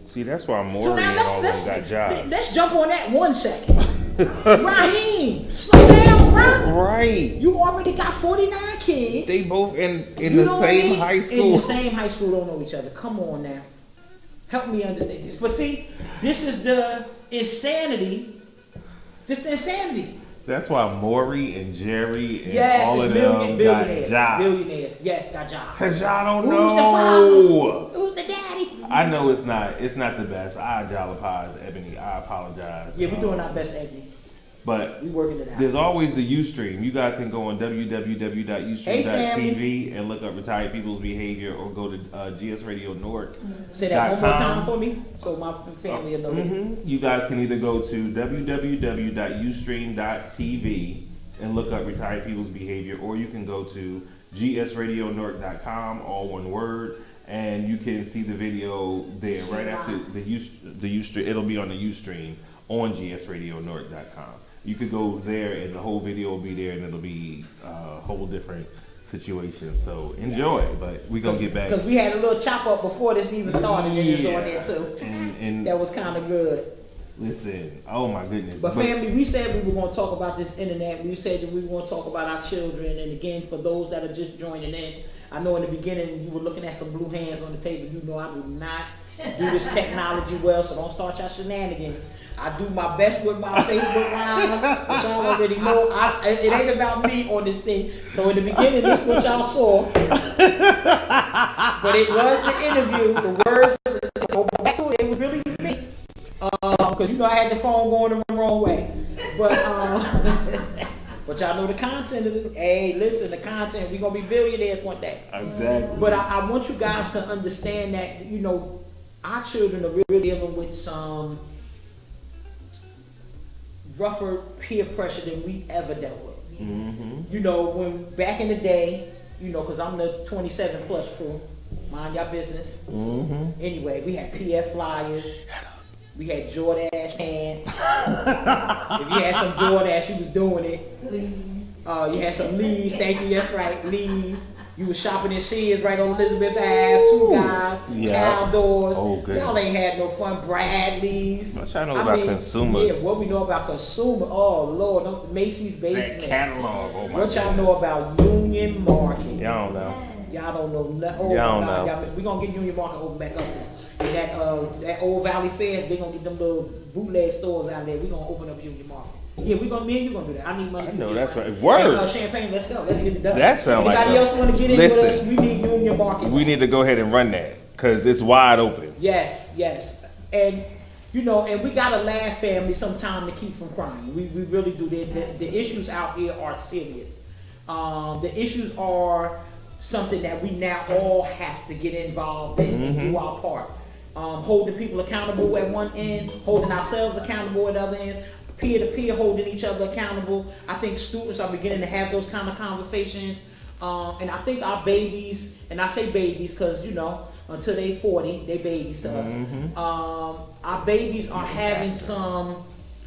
See, that's why So Maury now and all them got jobs. let's jump on that 1 second. Raheem, slow down, bro. Right. You already got 49 kids. They both in You the know what I same mean? high In school. the same high school, don't know each other. Come on now. Help me understand this. But see, this is the insanity. This is the insanity. That's why Maury and Jerry and Yes, all it's of them got billionaires. jobs. Billionaires. Yes, got jobs. Cause y'all don't Who's the know. father? Who's the daddy? I know it's not the best. I apologize, Ebony. I apologize. Yeah, we're doing our best, Ebony. But We working it out. there's always the Ustream. You guys can go on www.ustream.tv Hey, and look up Retired People's Behavior, or go to GS Radio North. Say that one more .com. time for me, so my family will know. You guys can either go to www.ustream.tv and look up Retired People's Behavior, or you can go to gsradionorth.com, all one word, and you can see the video there right after the Ustream. It'll be on the Ustream on gsradionorth.com. You could go there and the whole video will be there, and it'll be a whole different situation. So enjoy, but we're gonna get back. Because we had a little chop up before this even started, and it's on there too. And That was kind of good. listen, oh my goodness. But family, we said we were going to talk about this internet. We said that we were going to talk about our children. And again, for those that are just joining in, I know in the beginning you were looking at some blue hands on the table. You know I do not do this technology well, so don't start your shenanigans. I do my best with my Facebook Live, which y'all already know. It ain't about me on this thing. So in the beginning, this is what y'all saw. But it was the interview. The words, go back to it, it was really me. Because you know I had the phone going the wrong way. But but y'all know the content of this. Hey, listen, the content, we're going to be billionaires one day. Exactly. But I want you guys to understand that, you know, our children are really dealing with some rougher peer pressure than we ever dealt with. You know, when back in the day, you know, because I'm the 27 plus crew, mind your business. Anyway, we had PF flyers. We had Jordache pants. If you had some Jordache, you was doing it. You had some Lee's, thank you, that's right, Lee's. You was shopping in Sears right on Elizabeth Ave, Two Guys, Caldors. Oh, good. Y'all ain't had no fun. Bradley's. What y'all know about consumers? Yeah, what we know about consumer. Oh Lord, Macy's basement. That catalog. Oh my What y'all know about Union Market? Y'all don't know. Y'all don't know nothing. Oh Y'all my God, know. we gonna get Union Market open back up there. And that Old Valley Fair, they gonna get them little bootleg stores out there. We gonna open up Union Market. Yeah, me and you gonna do that. I need money. I know, that's right. Hey, Word. Champagne, let's go. Let's get it done. That sound like Anybody else want to get in with us? We need Union Market. We need to go ahead and run that because it's wide open. Yes. And you know, and we gotta laugh, family, sometime to keep from crying. We really do. The issues out here are serious. The issues are something that we now all have to get involved in and do our part. Holding people accountable at one end, holding ourselves accountable at the other end, peer to peer holding each other accountable. I think students are beginning to have those kind of conversations. And I think our babies, and I say babies because, you know, until they 40, they babies to us. Our babies are having some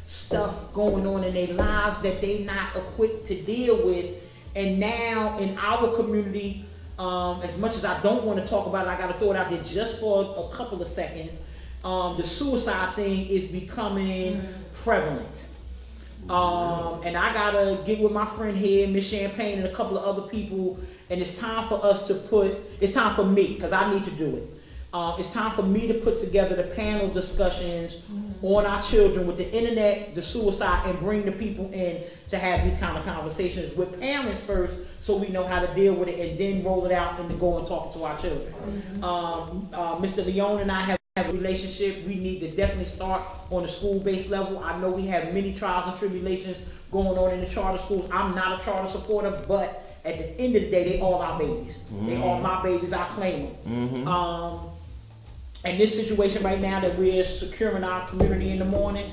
stuff going on in their lives that they not equipped to deal with. And now in our community, as much as I don't want to talk about it, I got to throw it out there just for a couple of seconds. The suicide thing is becoming prevalent. And I gotta get with my friend here, Miss Champagne, and a couple of other people, and it's time for us to it's time for me, because I need to do it. It's time for me to put together the panel discussions on our children with the internet, the suicide, and bring the people in to have these kind of conversations with parents first, so we know how to deal with it, and then roll it out and to go and talk to our children. Mr. Leone and I have a relationship. We need to definitely start on the school-based level. I know we have many trials and tribulations going on in the charter schools. I'm not a charter supporter, but at the end of the day, they all our babies. They all my babies. I claim them. And this situation right now that we're securing our community in the morning,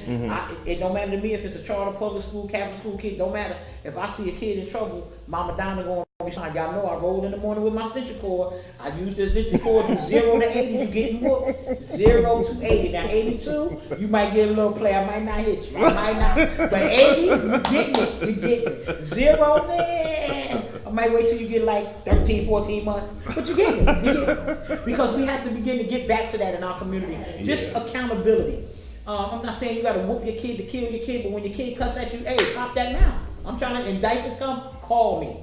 it don't matter to me if it's a charter, public school, Catholic school kid, don't matter. If I see a kid in trouble, Mama Donna going to be fine. Y'all know I rolled in the morning with my stitcher cord. I use this stitcher cord from 0 to 80, you getting whooped. 0 to 80. Now 82, you might get a little play, I might not hit you. I might not. But 80, you getting it. You getting it. 0, man. I might wait till you get like 13, 14 months. But you get it. You get it. Because we have to begin to get back to that in our community. Just accountability. I'm not saying you gotta whoop your kid to kill your kid, but when your kid cuss at you, hey, pop that now. I'm trying to, and diapers come, call me.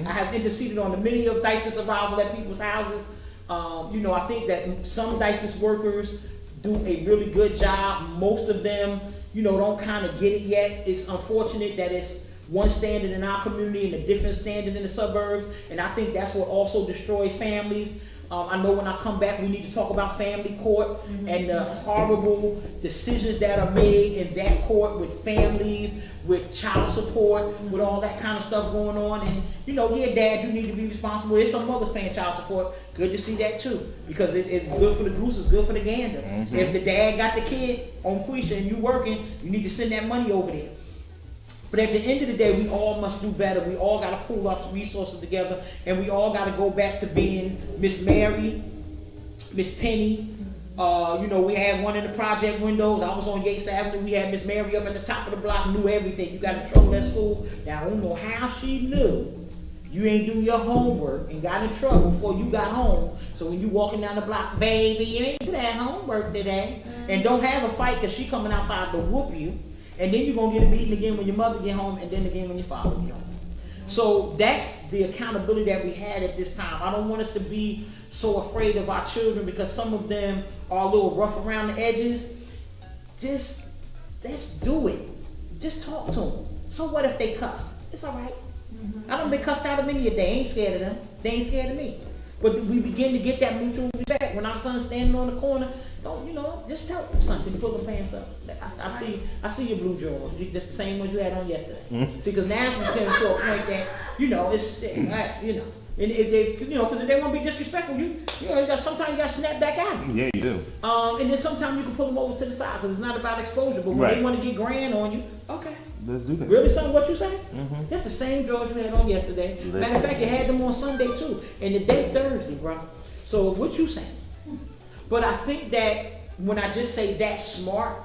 I have interceded on the many of diapers arrival at people's houses. You know, I think that some diapers workers do a really good job. Most of them, you know, don't kind of get it yet. It's unfortunate that it's one standard in our community and a different standard in the suburbs, and I think that's what also destroys families. I know when I come back, we need to talk about family court and the horrible decisions that are made in that court with families, with child support, with all that kind of stuff going on. And, you know, yeah, Dad, you need to be responsible. There's some mothers paying child support. Good to see that, too, because it's good for the goose, it's good for the gander. If the dad got the kid on Quisha and you working, you need to send that money over there. But at the end of the day, we all must do better. We all got to pool our resources together, and we all got to go back to being Miss Mary, Miss Penny. You know, we had one in the project windows. I was on Yates Avenue. We had Miss Mary up at the top of the block, knew everything. You got in trouble at school. Now, I don't know how she knew you ain't do your homework and got in trouble before you got home. So when you walking down the block, baby, you ain't do that homework today. And don't have a fight because she coming outside to whoop you. And then you're going to get a beating again when your mother get home, and then again when your father get home. So that's the accountability that we had at this time. I don't want us to be so afraid of our children because some of them are a little rough around the edges. Just, let's do it. Just talk to them. So what if they cuss? It's all right. I done been cussed out of many a day. I ain't scared of them. They ain't scared of me. But we begin to get that mutual respect. When our son's standing on the corner, don't, just tell them something. Pull the pants up. I see your blue drawers. That's the same ones you had on yesterday. See, because now we came to a point that, it's, and if they, because if they want to be disrespectful, sometimes you got to snap back at them. Yeah, you do. And then sometimes you can pull them over to the side because it's not about exposure. But when they want to get grand on you, okay. Let's do that. Really, son, what you say? That's the same drawers you had on yesterday. Matter of fact, you had them on Sunday too. And the day Thursday, bro. So what you saying? But I think that when I just say that smart,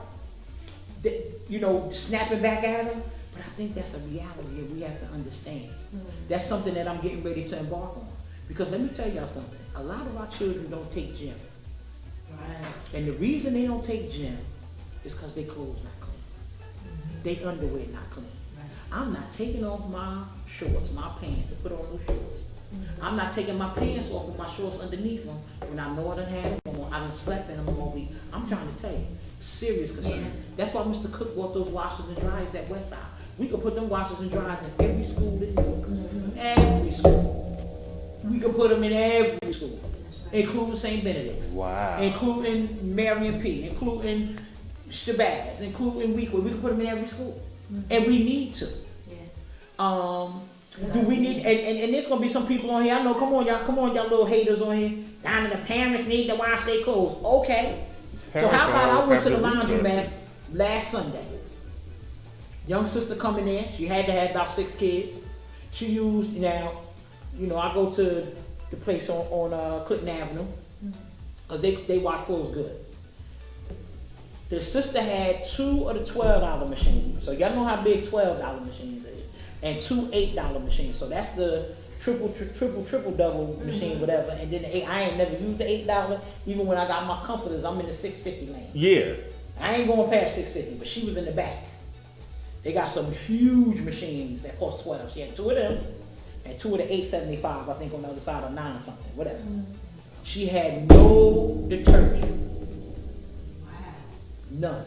that, snapping back at them, but I think that's a reality that we have to understand. That's something that I'm getting ready to embark on. Because let me tell y'all something. A lot of our children don't take gym. And the reason they don't take gym is because their clothes not clean. They underwear not clean. I'm not taking off my shorts, my pants, to put on those shorts. I'm not taking my pants off with my shorts underneath them when I know I done had them on. I done slept in them all week. I'm trying to tell you, serious concern. That's why Mr. Cook bought those washers and dryers at Westside. We could put them washers and dryers in every school in New York. Every school. We could put them in every school, including St. Benedict's. Wow. Including Marion P. Including Shabazz. Including Weekwood. We could put them in every school. And we need to. Do we need, and there's gonna be some people on here, I know, come on y'all little haters on here. Donna, the parents need to wash their clothes. Okay. So how about I went to the laundromat last Sunday. Young sister coming in, she had to have about 6 kids. She used, I go to the place on Clinton Avenue. They wash clothes good. The sister had 2 of the $12 machines. So y'all know how big $12 machines is. And 2 $8 machines. So that's the triple double machine, whatever. And then I ain't never used the $8. Even when I got my comforters, I'm in the $6.50 lane. Yeah. I ain't going past $6.50, but she was in the back. They got some huge machines that cost $12. She had 2 of them and 2 of the $8.75, I think on the other side of 9 something, whatever. She had no detergent. None.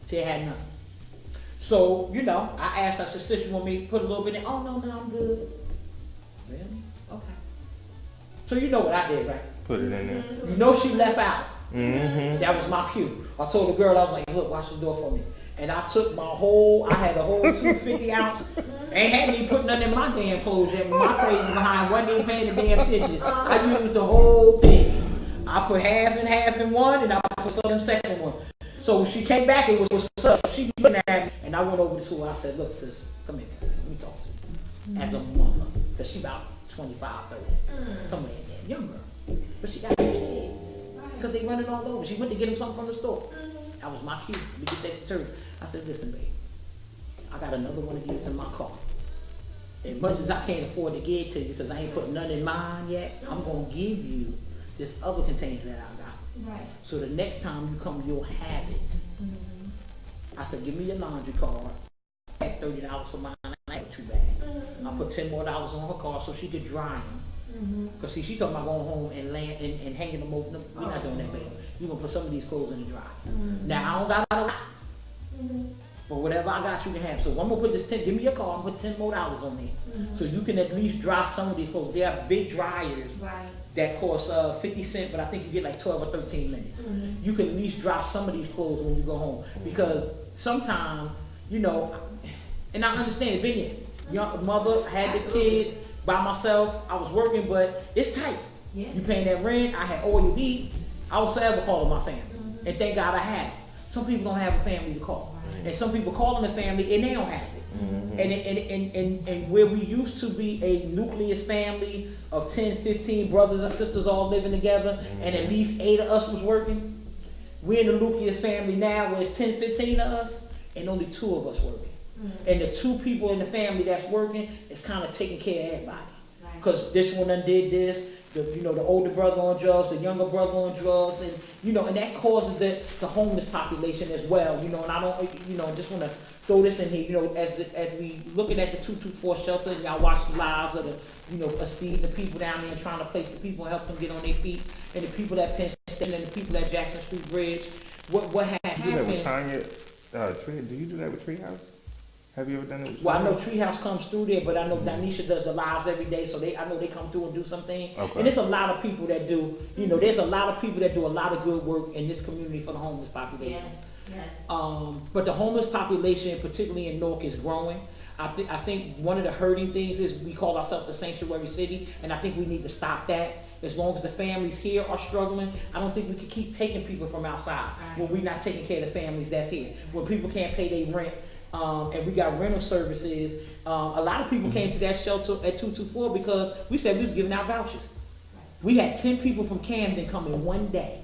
She had none. So, I asked her, I said, sis, you want me to put a little bit in? Oh, no, I'm good. Really? Okay. So you know what I did, right? Put it in there. She left out. That was my cue. I told the girl, I was like, look, watch the door for me. And I took I had a whole 250 ounce. Ain't had me put nothing in my damn clothes yet. My crazy behind wasn't even paying the damn attention. I used the whole thing. I put half in one, and I put some in the second one. So when she came back, it was what's up. She looking at me, and I went over to her. I said, look, sis, come here. Let me talk to you. As a mother, because she about 25, 30, somewhere in there, young girl. But she got 2 kids, because they running all over. She went to get them something from the store. That was my cue. We get that detergent. I said, listen, babe, I got another one of these in my car. As much as I can't afford to give to you, because I ain't put none in mine yet, I'm going to give you this other container that I got. Right. So the next time you come, you'll have it. I said, give me your laundry card. I had $30 for mine. I had 2 bags. I put $10 more on her car so she could dry them. Because see, she's talking about going home and hanging them over. We're not doing that, baby. You're going to put some of these clothes in the dryer. Now, I don't got a lot. But whatever I got, you can have. So I'm going to put this 10, give me your car and put $10 more on there. So you can at least dry some of these clothes. They have big dryers. Right. That cost 50 cents, but I think you get like 12 or 13 minutes. You can at least dry some of these clothes when you go home. Because sometimes, and I understand, being young mother, had the kids by myself, I was working, but it's tight. You paying that rent, I had all you eat. I was forever calling my family. And thank God I had it. Some people don't have a family to call. And some people call them a family and they don't have it. And where we used to be a nucleus family of 10, 15 brothers and sisters all living together, and at least 8 of us was working, we're in the nucleus family now where it's 10, 15 of us, and only 2 of us working. And the 2 people in the family that's working is kind of taking care of everybody. Because this one done did this, the older brother on drugs, the younger brother on drugs, and and that causes the homeless population as well, and I don't, just want to throw this in here, as we looking at the 224 shelter, and y'all watch the lives of us feeding the people down there and trying to place the people and help them get on their feet, and the people at Penn Station and the people at Jackson Street Bridge, what has You do that with happened? Tanya, do you do that with Treehouse? Have you ever done it with Treehouse? Well, I know Treehouse comes through there, but I know Danisha does the lives every day, so I know they come through and do something. Okay. And there's a lot of people that do, there's a lot of people that do a lot of good work in this community for the homeless population. Yes. But the homeless population, particularly in Newark, is growing. I think one of the hurting things is we call ourselves the sanctuary city, and I think we need to stop that. As long as the families here are struggling, I don't think we can keep taking people from outside when we're not taking care of the families that's here. When people can't pay their rent, and we got rental services. A lot of people came to that shelter at 224 because we said we was giving out vouchers. We had 10 people from Camden come in one day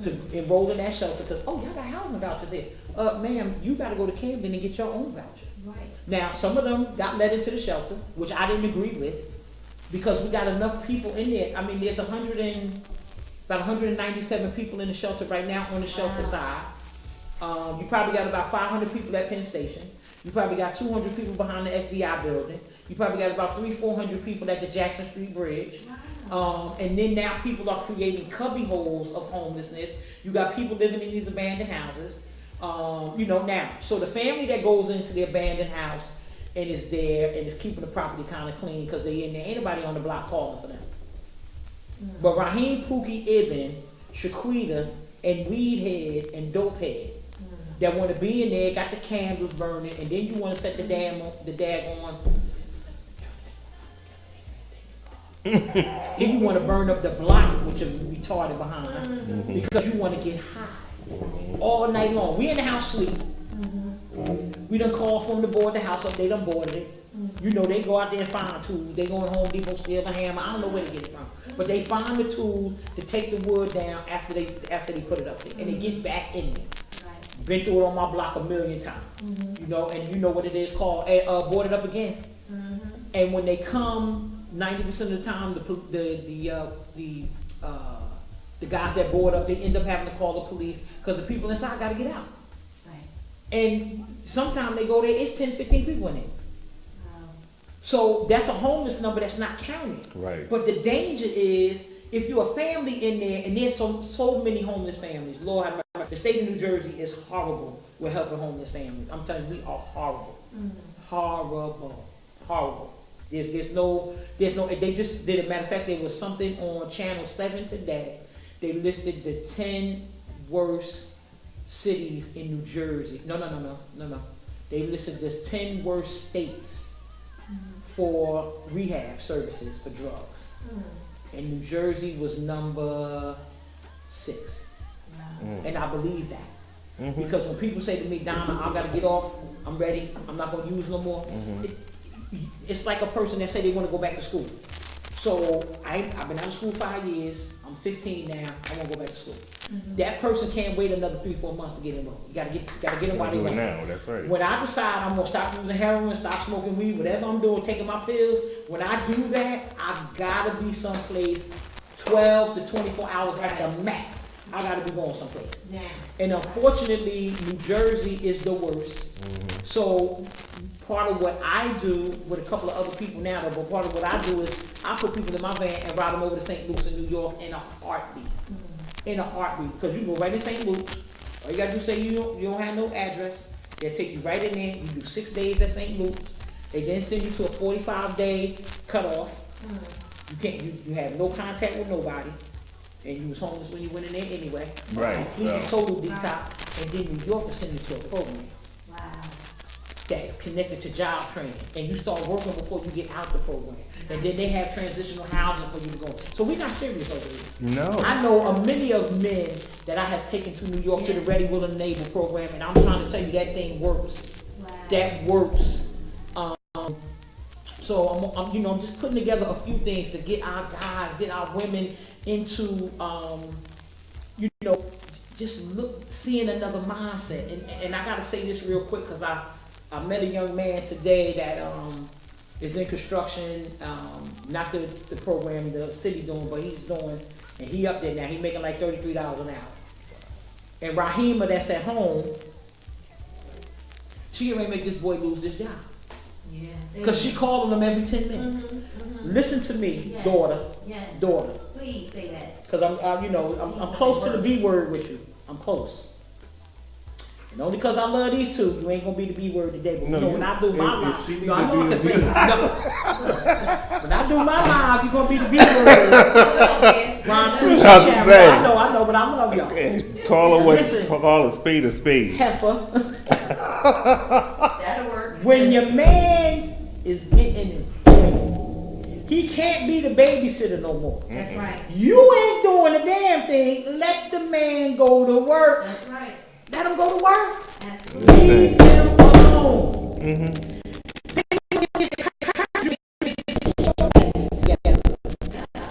to enroll in that shelter because, y'all got housing vouchers here. Ma'am, you gotta go to Camden and get your own voucher. Right. Now, some of them got let into the shelter, which I didn't agree with, because we got enough people in there. I mean, there's about 197 people in the shelter right now on the shelter side. You probably got about 500 people at Penn Station. You probably got 200 people behind the FBI building. You probably got about 400 people at the Jackson Street Bridge. And then now people are creating cubby holes of homelessness. You got people living in these abandoned houses. Now, so the family that goes into the abandoned house and is there and is keeping the property kind of clean because they in there, ain't nobody on the block calling for them. But Raheem, Pookie, Ibn, Shaquita, and Weedhead and Dopehead that want to be in there, got the candles burning, and then you want to set the daggone. Then you want to burn up the block, which is retarded behind, because you want to get high all night long. We in the house sleep. We done call from the board the house up. They done boarded it. They go out there and find tools. They go in Home Depot, steal a hammer. I don't know where to get it from, but they find the tools to take the wood down after they put it up there, and they get back in there. Right. Been through it on my block a million times. And you know what it is called, boarded up again. And when they come, 90% of the time, the guys that board up, they end up having to call the police because the people inside got to get out. Right. And sometimes they go there, it's 10, 15 people in there. Wow. So that's a homeless number that's not counted. Right. But the danger is, if you're a family in there, and there's so many homeless families, Lord have mercy. The state of New Jersey is horrible with helping homeless families. I'm telling you, we are horrible. Horrible. There's no, they just did, a matter of fact, there was something on Channel 7 today. They listed the 10 worst cities in New Jersey. No. They listed the 10 worst states for rehab services for drugs. And New Jersey was number 6. Wow. And I believe that. Because when people say to me, Donna, I gotta get off, I'm ready, I'm not gonna use no more. It's like a person that say they wanna go back to school. So I've been out of school 5 years, I'm 15 now, I wanna go back to school. That person can't wait another 3-4 months to get enrolled. You gotta get them while Do they it can. now, that's right. When I decide I'm gonna stop using heroin, stop smoking weed, whatever I'm doing, taking my pills, when I do that, I've gotta be someplace 12 to 24 hours at the max. I gotta be going someplace. Now. And unfortunately, New Jersey is the worst. So part of what I do with a couple of other people now, but part of what I do is I put people in my van and ride them over to St. Luke's in New York in a heartbeat. In a heartbeat, because you go right in St. Luke's. All you gotta do is say you don't have no address. They'll take you right in there. You do 6 days at St. Luke's. They then send you to a 45-day cutoff. You have no contact with nobody. And you was homeless when you went in there anyway. Right, Completely so- total detox. And then New York will send you to a program Wow. that's connected to job training. And you start working before you get out the program. And then they have transitional housing for you to go. So we're not serious over here. No. I know many of men that I have taken to New York to the Ready, Willing, and Able program, and I'm trying to tell you that thing works. Wow. That works. So I'm just putting together a few things to get our guys, get our women into, just seeing another mindset. And I gotta say this real quick, because I met a young man today that is in construction, not the program the city doing, but he's doing, and he up there now, he making like $33 an hour. And Rahima that's at home, She ain't make this boy lose this job. Yeah. Because she calling him every 10 minutes. Listen to me, Yes. daughter. Yes. Daughter. Please say that. Because I'm close to the B word with you. I'm close. And only because I love these two, you ain't gonna be the B word today. But when I do my live, I know I can say it. When I do my live, you're gonna be the B word. Ron Cruz, I was saying. I know, but I love y'all. Call a spade a spade. Heifer. That'll work. When your man is getting, he can't be the babysitter no more. That's right. You ain't doing a damn thing. Let the man go to work. That's right. Let him go to work. Absolutely. Leave him alone.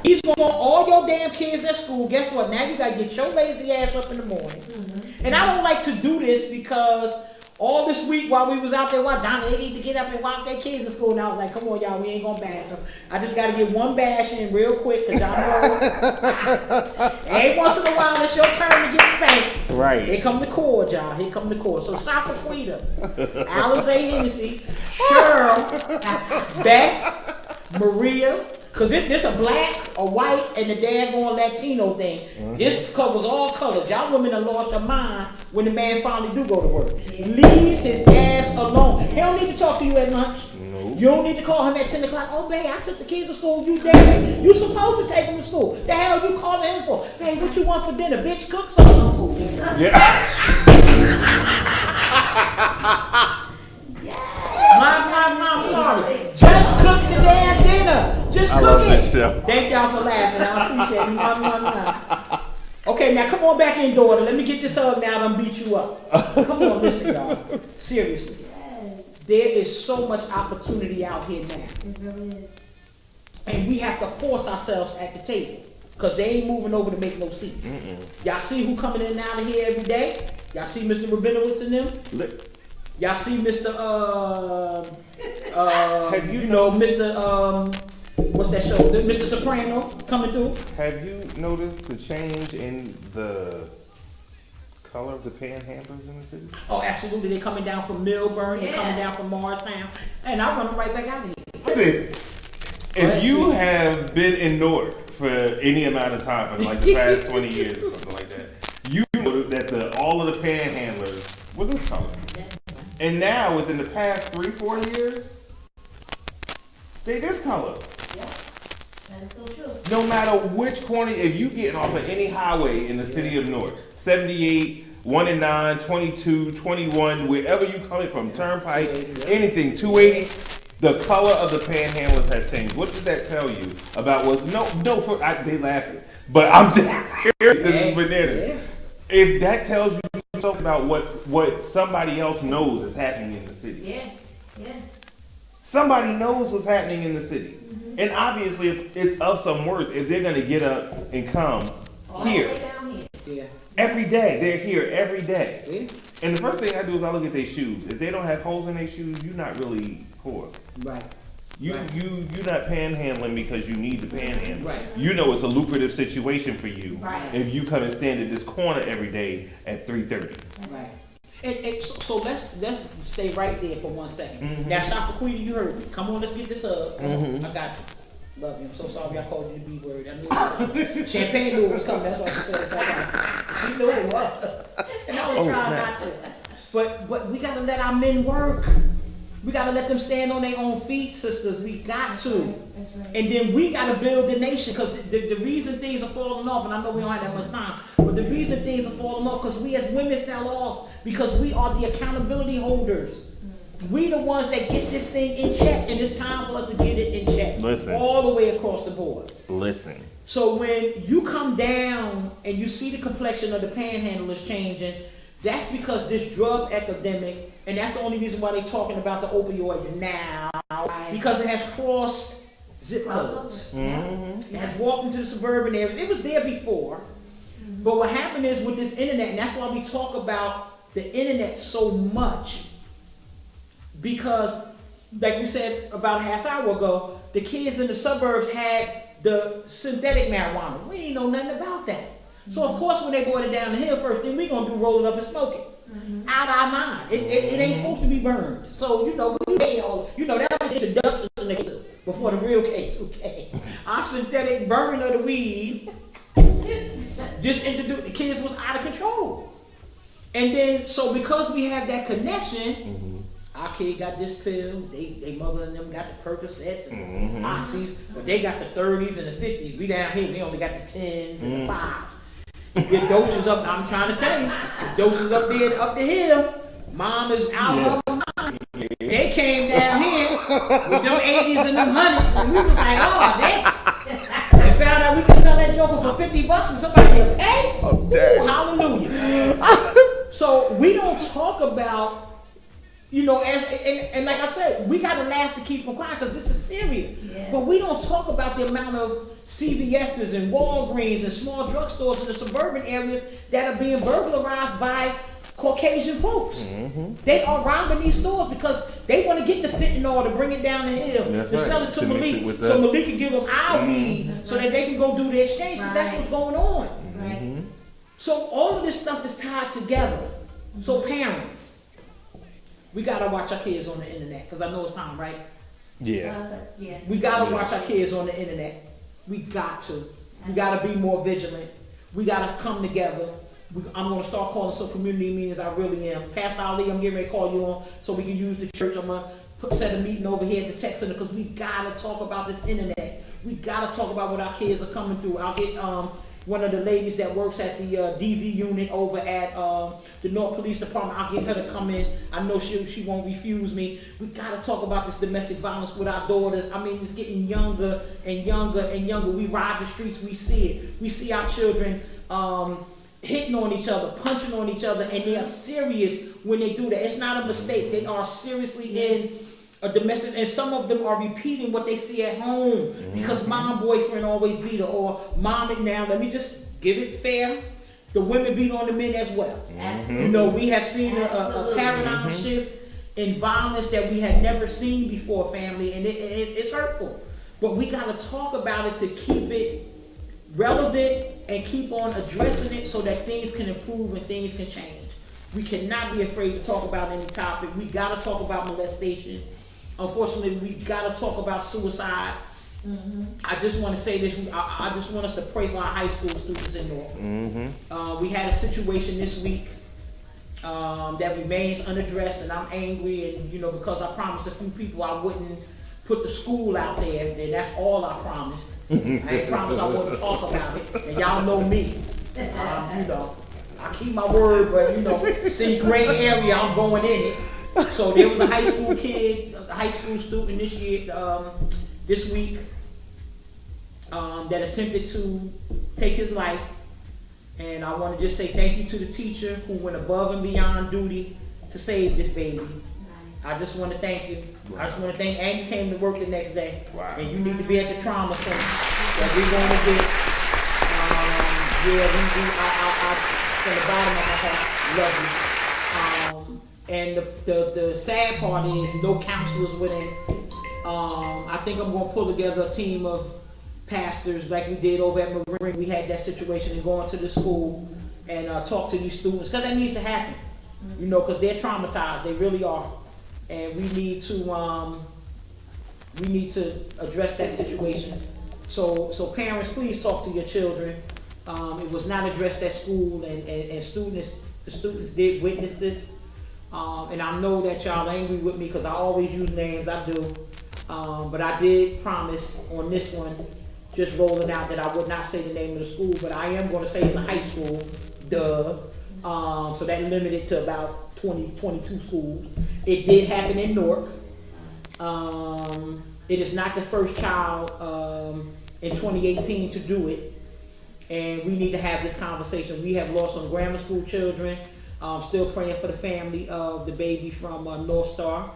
He's going all your damn kids at school. Guess what? Now you gotta get your lazy ass up in the morning. And I don't like to do this because all this week while we was out there, Donna, they need to get up and walk their kids to school. And I was like, come on, y'all, we ain't gonna bash them. I just gotta get one bash in real quick because y'all know. Every once in a while, it's your turn to get spanked. Right. Here come the cord, y'all. Here come the cord. So stop for Quita, Alizé Hennessy, Cheryl, Beth, Maria. Cause this a black, a white, and the daggone Latino thing. This covers all colors. Y'all women have lost your mind when the man finally do go to work. Leave his ass alone. He don't need to talk to you at lunch. Nope. You don't need to call him at 10 o'clock. Oh, babe, I took the kids to school. You there? You supposed to take them to school. The hell you calling him for? Hey, what you want for dinner? Bitch, cook something for me. Yeah. I'm sorry. Just cook the damn dinner. Just cook I love it. this show. Thank y'all for laughing. I appreciate it. Okay, now come on back in, daughter. Let me get this hug now. I'm beat you up. Come on, listen, y'all. Seriously. Yes. There is so much opportunity out here now. It really is. And we have to force ourselves at the table. Because they ain't moving over to make no seat. Y'all see who coming in and out of here every day? Y'all see Mr. Rabinowitz and them? Y'all see Mr. Have you Mr. What's that show? Mr. Soprano coming through? Have you noticed the change in the color of the panhandlers in the city? Oh, absolutely. They're coming down from Millburn. They're coming down from Morristown. And I run them right back out of here. Listen, if you have been in Newark for any amount of time, for like the past 20 years or something like that, you know that all of the panhandlers were this color. And now, within the past 3-4 years, they this color. Yep. That is so true. No matter which corner, if you get off of any highway in the city of Newark, 78, 1 and 9, 22, 21, wherever you coming from, Turnpike, anything, 280, the color of the panhandlers has changed. What does that tell you about what? They laughing, but I'm dead serious. This is bananas. Yeah. If that tells you something about what somebody else knows is happening in the city. Yeah. Yeah. Somebody knows what's happening in the city. And obviously, if it's of some worth, if they're going to get up and come All here the way down here. Yeah. every day, they're here every day. Yeah. And the first thing I do is I look at their shoes. If they don't have holes in their shoes, you're not really poor. Right. You're not panhandling because you need to panhandle. Right. You know it's a lucrative situation for you Right. if you come and stand at this corner every day at 3:30. Right. So let's stay right there for 1 second. Now, shop for Queen, you heard me. Come on, let's get this up. Come on, I got you. Love you. I'm so sorry I called you the B word. I knew it was coming. Champagne knew it was coming. That's why she said it. She knew it was. And I was trying not to. But we gotta let our men work. We gotta let them stand on their own feet, sisters. We got to. That's right. And then we gotta build the nation, because the reason things are falling off, and I know we don't have that much time, but the reason things are falling off because we as women fell off, because we are the accountability holders. We the ones that get this thing in check, and it's time for us to get it in check. Listen. All the way across the board. Listen. So when you come down and you see the complexion of the panhandlers changing, that's because this drug epidemic, and that's the only reason why they're talking about the opioids now, because it has crossed zip codes. It has walked into the suburban areas. It was there before, but what happened is with this internet, and that's why we talk about the internet so much, because like we said about a half hour ago, the kids in the suburbs had the synthetic marijuana. We ain't know nothing about that. So of course when they brought it down the hill, first thing we gonna do, roll it up and smoke it. out our mind. It ain't supposed to be burned. So, you know, that was introduction to the case before the real case, okay? Our synthetic burning of the weed just introduced, the kids was out of control. And then, so because we have that connection, our kid got this pill, they mother and them got the Percocets and Oxys, but they got the 30s and the 50s. We down here, we only got the 10s and the 5s. Get doses up, I'm trying to tell you, doses up there, up the hill. Mom is out of her mind. They came down here with them 80s and them 100s, and we was like, oh, damn. And found out we could sell that joker for $50 and somebody would pay. Oh, dang. Ooh, hallelujah. So we don't talk about, you know, and like I said, we gotta laugh to keep from crying because this is serious. Yeah. But we don't talk about the amount of CVS's and Walgreens and small drugstores in the suburban areas that are being burglarized by Caucasian folks. They are robbing these stores because they want to get the fentanyl to bring it down the hill That's to right. sell it to To mix Malik, it with so that. Malik can give them our weed so that they can go do the exchange. 'Cause that's Right. what's going on. Right. So all of this stuff is tied together. So parents, we gotta watch our kids on the internet because I know it's time, right? Yeah. Yeah. We gotta watch our kids on the internet. We got to. We gotta be more vigilant. We gotta come together. I'm gonna start calling some community meetings. I really am. Pastor Ali, I'm getting ready to call you on so we can use the church. I'm gonna set a meeting over here at the tech center because we gotta talk about this internet. We gotta talk about what our kids are coming through. I'll get one of the ladies that works at the DV unit over at the North Police Department. I'll get her to come in. I know she won't refuse me. We gotta talk about this domestic violence with our daughters. I mean, it's getting younger and younger and younger. We ride the streets, we see it. We see our children hitting on each other, punching on each other, and they are serious when they do that. It's not a mistake. They are seriously in a domestic, and some of them are repeating what they see at home because mom boyfriend always beat her, or mom and now let me just give it fair. The women beat on the men as well. Absolutely. You know, we have seen a Absolutely. paradigm shift in violence that we had never seen before, family, and it's hurtful. But we got to talk about it to keep it relevant and keep on addressing it so that things can improve and things can change. We cannot be afraid to talk about any topic. We got to talk about molestation. Unfortunately, we got to talk about suicide. I just want to say this. I just want us to pray for our high school students in North. We had a situation this week that remains unaddressed, and I'm angry. And you know, because I promised a few people I wouldn't put the school out there, then that's all I promised. I ain't promised I wouldn't talk about it, and y'all know me. You know, I keep my word, but you know, see gray area, I'm going in it. So there was a high school kid, a high school student this year, this week, that attempted to take his life. And I want to just say thank you to the teacher who went above and beyond duty to save this baby. I just want to thank you. I just want to thank, and you came to work the next day. Wow. And you need to be at the trauma center that we're going to get. I from the bottom of my heart, love you. And the sad part is no counselors with him. I think I'm going to pull together a team of pastors like we did over at Marine. We had that situation and going to the school and talk to these students because that needs to happen. You know, because they're traumatized. They really are. And we need to address that situation. So parents, please talk to your children. It was not addressed at school, and the students did witness this. And I know that y'all are angry with me because I always use names, I do. But I did promise on this one, just rolling out, that I would not say the name of the school, but I am going to say it's a high school, so that limited to about 22 schools. It did happen in Newark. It is not the first child in 2018 to do it. And we need to have this conversation. We have lost some grammar school children. Still praying for the family of the baby from North Star.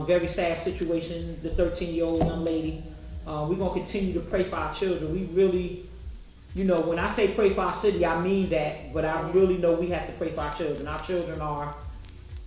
Very sad situation, the 13-year-old young lady. We're going to continue to pray for our children. We really, you know, when I say pray for our city, I mean that, but I really know we have to pray for our children. Our children are,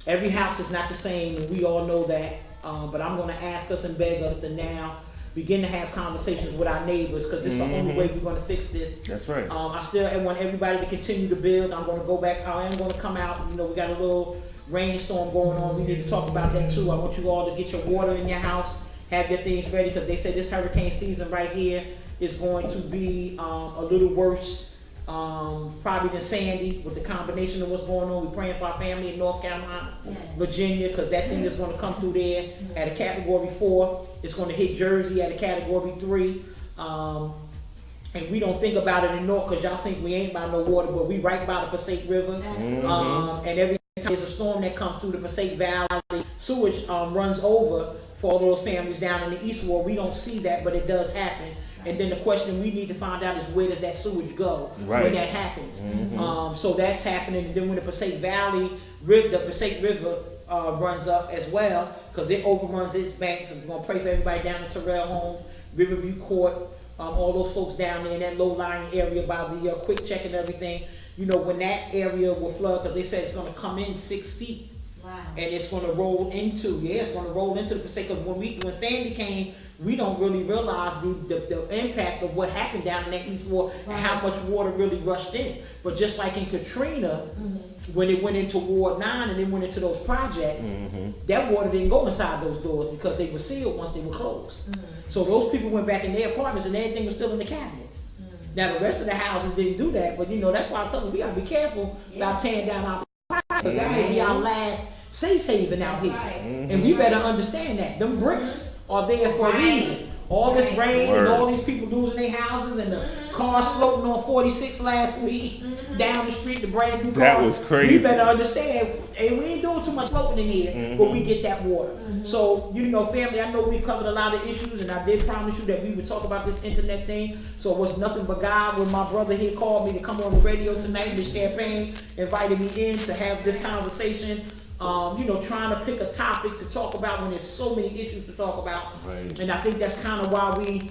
every house is not the same, and we all know that. But I'm going to ask us and beg us to now begin to have conversations with our neighbors, because it's the only way we're gonna fix this. That's right. I still want everybody to continue to build. I'm gonna go back, I am gonna come out, we got a little rainstorm going on, we need to talk about that too. I want you all to get your water in your house, have your things ready, because they say this hurricane season right here is going to be a little worse, probably than Sandy, with the combination of what's going on. We're praying for our family in North Carolina, Virginia, because that thing is gonna come through there at a category 4. It's gonna hit Jersey at a category 3. And we don't think about it in North, because y'all think we ain't by no water, but we right by the Passaic River. And every time there's a storm that comes through the Passaic Valley, sewage runs over for all those families down in the East Ward. We don't see that, but it does happen. And then the question we need to find out is, where does that sewage go when that happens? So that's happening. And then when the Passaic Valley, the Passaic River runs up as well, because it overruns its banks. And we're gonna pray for everybody down in Terrell Homes, Riverview Court, all those folks down there in that low-lying area by the Quick Check and everything. When that area will flood, because they said it's gonna come in 6 feet. Wow. And it's gonna roll into, it's gonna roll into the Passaic. Because when Sandy came, we don't really realize the impact of what happened down in that East Ward and how much water really rushed in. But just like in Katrina, when it went into Ward 9 and then went into those projects, that water didn't go inside those doors because they were sealed once they were closed. So those people went back in their apartments and everything was still in the cabinets. Now the rest of the houses didn't do that, but that's why I tell them we gotta be careful about tearing down our apartments, because that may be our last safe haven out here. And we better understand that. Them bricks are there for a reason. All this rain and all these people losing their houses and the cars floating on 46 last week down the street, the brand new cars. That was crazy. We better understand, hey, we ain't doing too much floating in here, but we get that water. So, family, I know we've covered a lot of issues, and I did promise you that we would talk about this internet thing. So it was nothing but God when my brother here called me to come on the radio tonight. This campaign invited me in to have this conversation. Trying to pick a topic to talk about when there's so many issues to talk about. Right. And I think that's kind of why we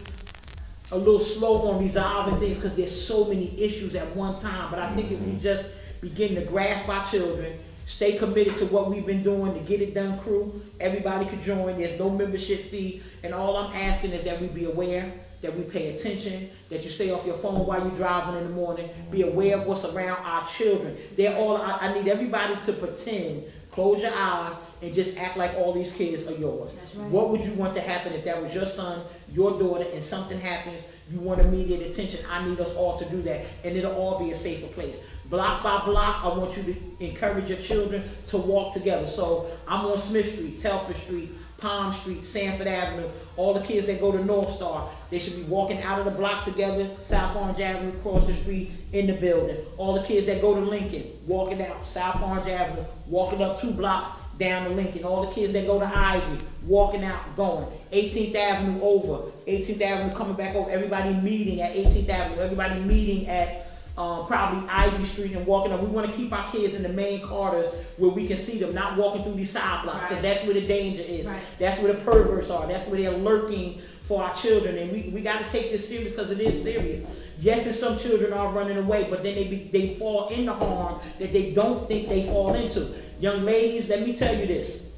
a little slow on resolving things, because there's so many issues at one time. But I think if we just begin to grasp our children, stay committed to what we've been doing, to get it done crew, everybody could join. There's no membership fee. And all I'm asking is that we be aware, that we pay attention, that you stay off your phone while you're driving in the morning, be aware of what's around our children. I need everybody to pretend, close your eyes, and just act like all these kids are yours. Right. What would you want to happen if that was your son, your daughter, and something happens, you want immediate attention? I need us all to do that, and it'll all be a safer place. Block by block, I want you to encourage your children to walk together. So I'm on Smith Street, Telford Street, Palm Street, Sanford Avenue. All the kids that go to North Star, they should be walking out of the block together, South Orange Avenue, across the street, in the building. All the kids that go to Lincoln, walking out South Orange Avenue, walking up 2 blocks down to Lincoln. All the kids that go to Ivy, walking out, going. 18th Avenue over, 18th Avenue coming back over. Everybody meeting at 18th Avenue, everybody meeting at probably Ivy Street and walking up. We want to keep our kids in the main corridors where we can see them, not walking through these side blocks, because that's where the danger is. Right. That's where the perverts are. That's where they're lurking for our children. And we got to take this serious, because it is serious. Yes, and some children are running away, but then they fall into harm that they don't think they fall into. Young ladies, let me tell you this.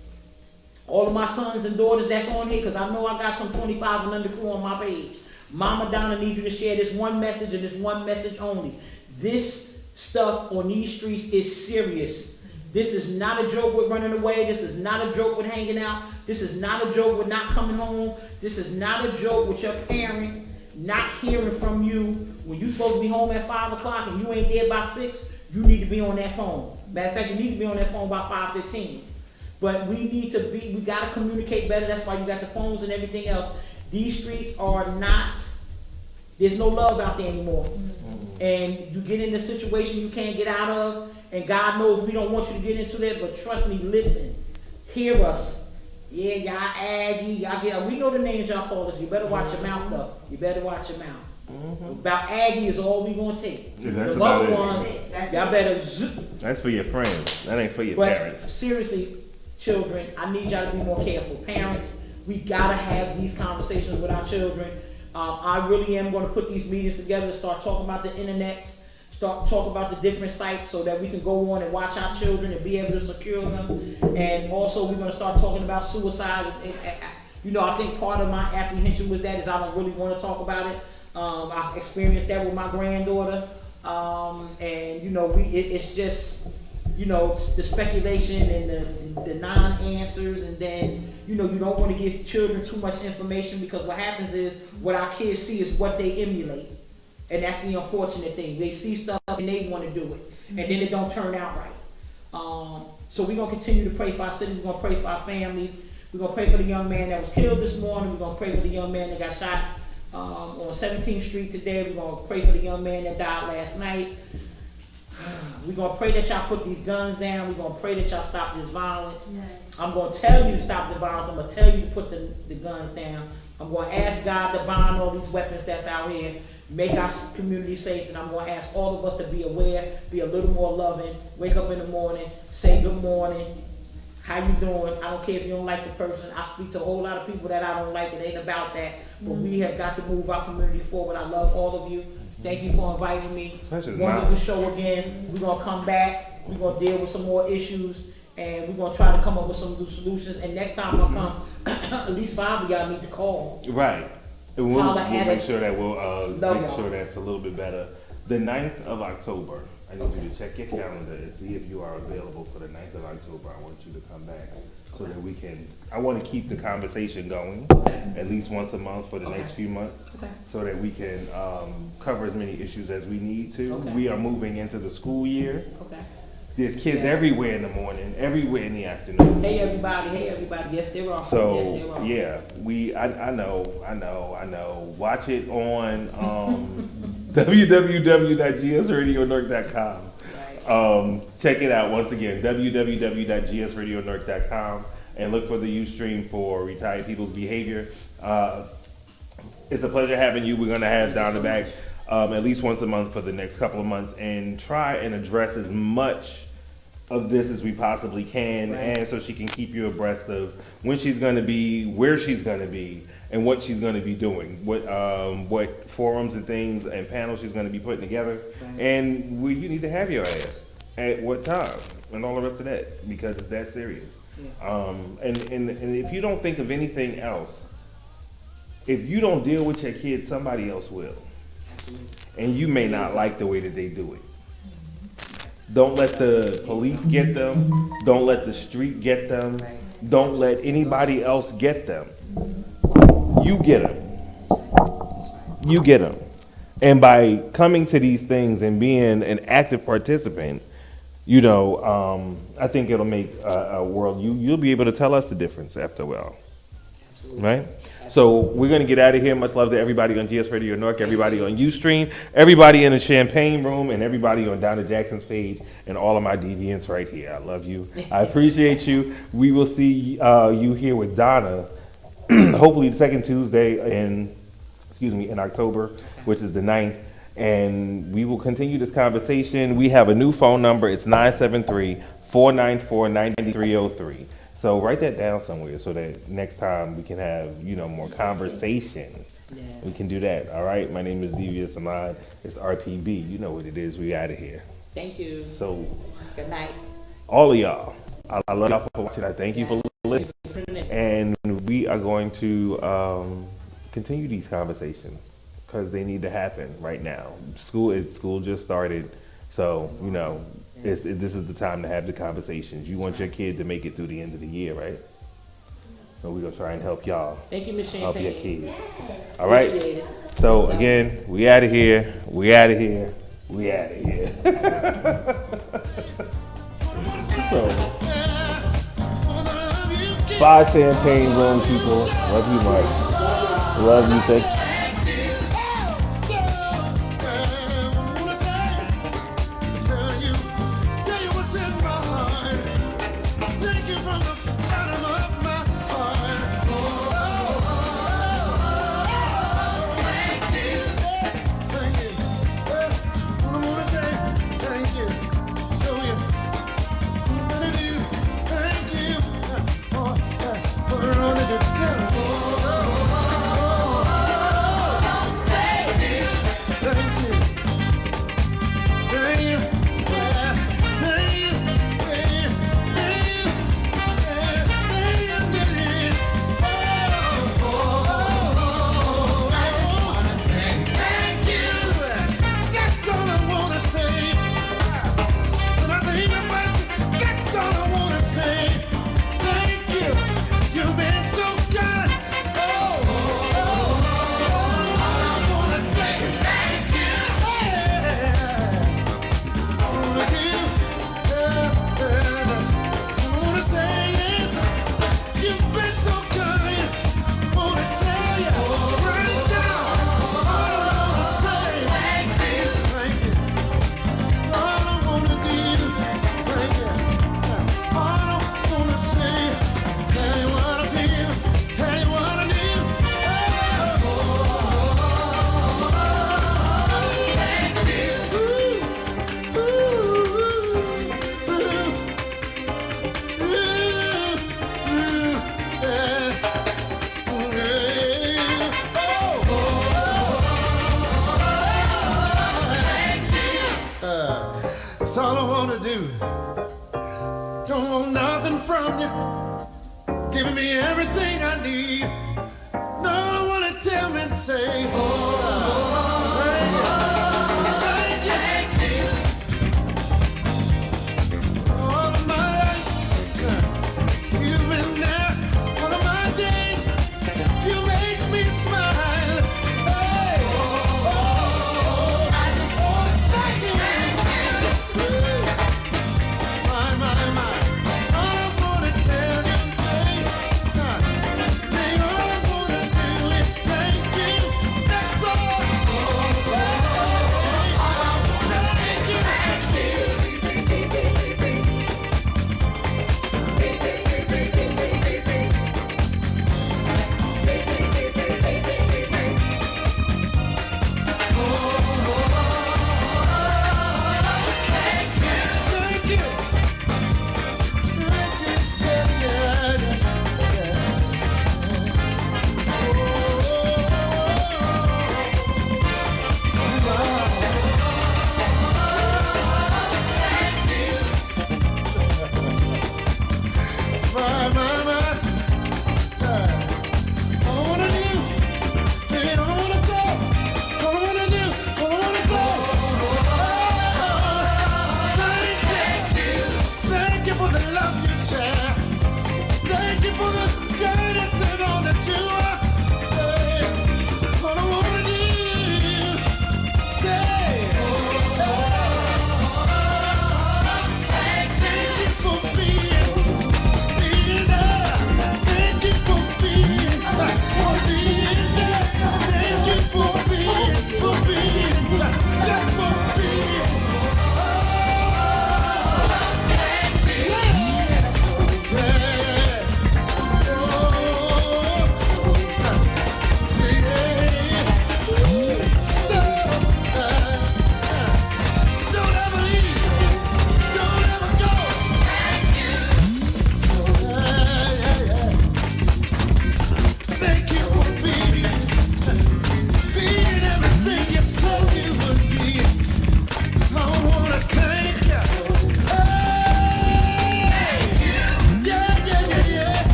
All of my sons and daughters that's on here, because I know I got some 25 and under crew on my page. Mama Donna needs you to share this one message, and this one message only. This stuff on these streets is serious. This is not a joke with running away. This is not a joke with hanging out. This is not a joke with not coming home. This is not a joke with your parent not hearing from you when you're supposed to be home at 5 o'clock and you ain't there by 6. You need to be on that phone. Matter of fact, you need to be on that phone by 5:15. But we got to communicate better. That's why you got the phones and everything else. These streets are not, there's no love out there anymore. And you get in a situation you can't get out of, and God knows we don't want you to get into that, but trust me, listen, hear us. Yeah, y'all Aggie, we know the names y'all call us. You better watch your mouth though. You better watch your mouth. About Aggie is all we gonna take. Yeah, that's the other ones, y'all better That's for your friends. That ain't for your but parents. Seriously, children, I need y'all to be more careful. Parents, we gotta have these conversations with our children. I really am going to put these meetings together, start talking about the internets, start talking about the different sites so that we can go on and watch our children and be able to secure them. And also we're going to start talking about suicide I think part of my apprehension with that is I don't really want to talk about it. I've experienced that with my granddaughter, and it's just, the speculation and the non-answers, and then you don't want to give children too much information, because what happens is what our kids see is what they emulate, and that's the unfortunate thing. They see stuff and they want to do it, and then it don't turn out right. So we're gonna continue to pray for our city. We're gonna pray for our families. We're gonna pray for the young man that was killed this morning. We're gonna pray for the young man that got shot on 17th Street today. We're gonna pray for the young man that died last night. We're gonna pray that y'all put these guns down. We're gonna pray that y'all stop this violence. Yes. I'm gonna tell you to stop the violence. I'm gonna tell you to put the guns down. I'm gonna ask God to bind all these weapons that's out here, make our community safe, and I'm gonna ask all of us to be aware, be a little more loving, wake up in the morning, say good morning, how you doing? I don't care if you don't like the person. I speak to a whole lot of people that I don't like. It ain't about that. But we have got to move our community forward. I love all of you. Thank you for inviting me. Wonderful show again. We're gonna come back. We're gonna deal with some more issues, and we're gonna try to come up with some new solutions. And next time I come, at least 5 of y'all need to call. Right. And we'll make sure that Love make y'all. sure that's a little bit better. The 9th of October, I need you to check your calendar and see if you are available for the 9th of October. I want you to come back so that we can, I want to keep the conversation going at least once a month for the next few months, so that we can cover as many issues as we need to. We are moving into the school year. There's kids everywhere in the morning, everywhere in the afternoon. Hey everybody, yes there are. So yeah, I know. Watch it on www.gsradionorth.com. Check it out once again, www.gsradionorth.com, and look for the Ustream for Retired People's Behavior. It's a pleasure having you. We're gonna have Donna back at least once a month for the next couple of months, and try and address as much of this as we possibly can, and so she can keep you abreast of when she's going to be, where she's going to be, and what she's going to be doing, what forums and things and panels she's going to be putting together, and where you need to have your ass at what time, and all the rest of that, because it's that serious. And if you don't think of anything else, if you don't deal with your kids, somebody else will. And you may not like the way that they do it. Don't let the police get them. Don't let the street get them. Don't let anybody else get them. You get them. You get them. And by coming to these things and being an active participant, I think it'll make a world. You'll be able to tell us the difference after a while. Right? So we're going to get out of here. Much love to everybody on GS Radio North, everybody on Ustream, everybody in the Champagne Room, and everybody on Donna Jackson's page, and all of my deviants right here. I love you. I appreciate you. We will see you here with Donna, hopefully the second Tuesday in October, which is the 9th. And we will continue this conversation. We have a new phone number. It's 973-494-9303. So write that down somewhere so that next time we can have, more conversation. We can do that. All right. My name is Devious Ahmad. It's RPB. You know what it is. We out of here. Thank you. So good night. All of y'all. I love y'all for watching. I thank you for listening. And we are going to continue these conversations because they need to happen right now. School just started. So, this is the time to have the conversations. You want your kid to make it through the end of the year, right? So we're going to try and help y'all. Thank you, Ms. Help your Champagne. kids. All right? So, again, we out of here. We out of here. We out of here. So, 5 Champagne Room people. Love you much. Love you. Thank you. That's all I wanna do. Don't want nothing from you. Giving me everything I need. No, I wanna tell me and say, oh.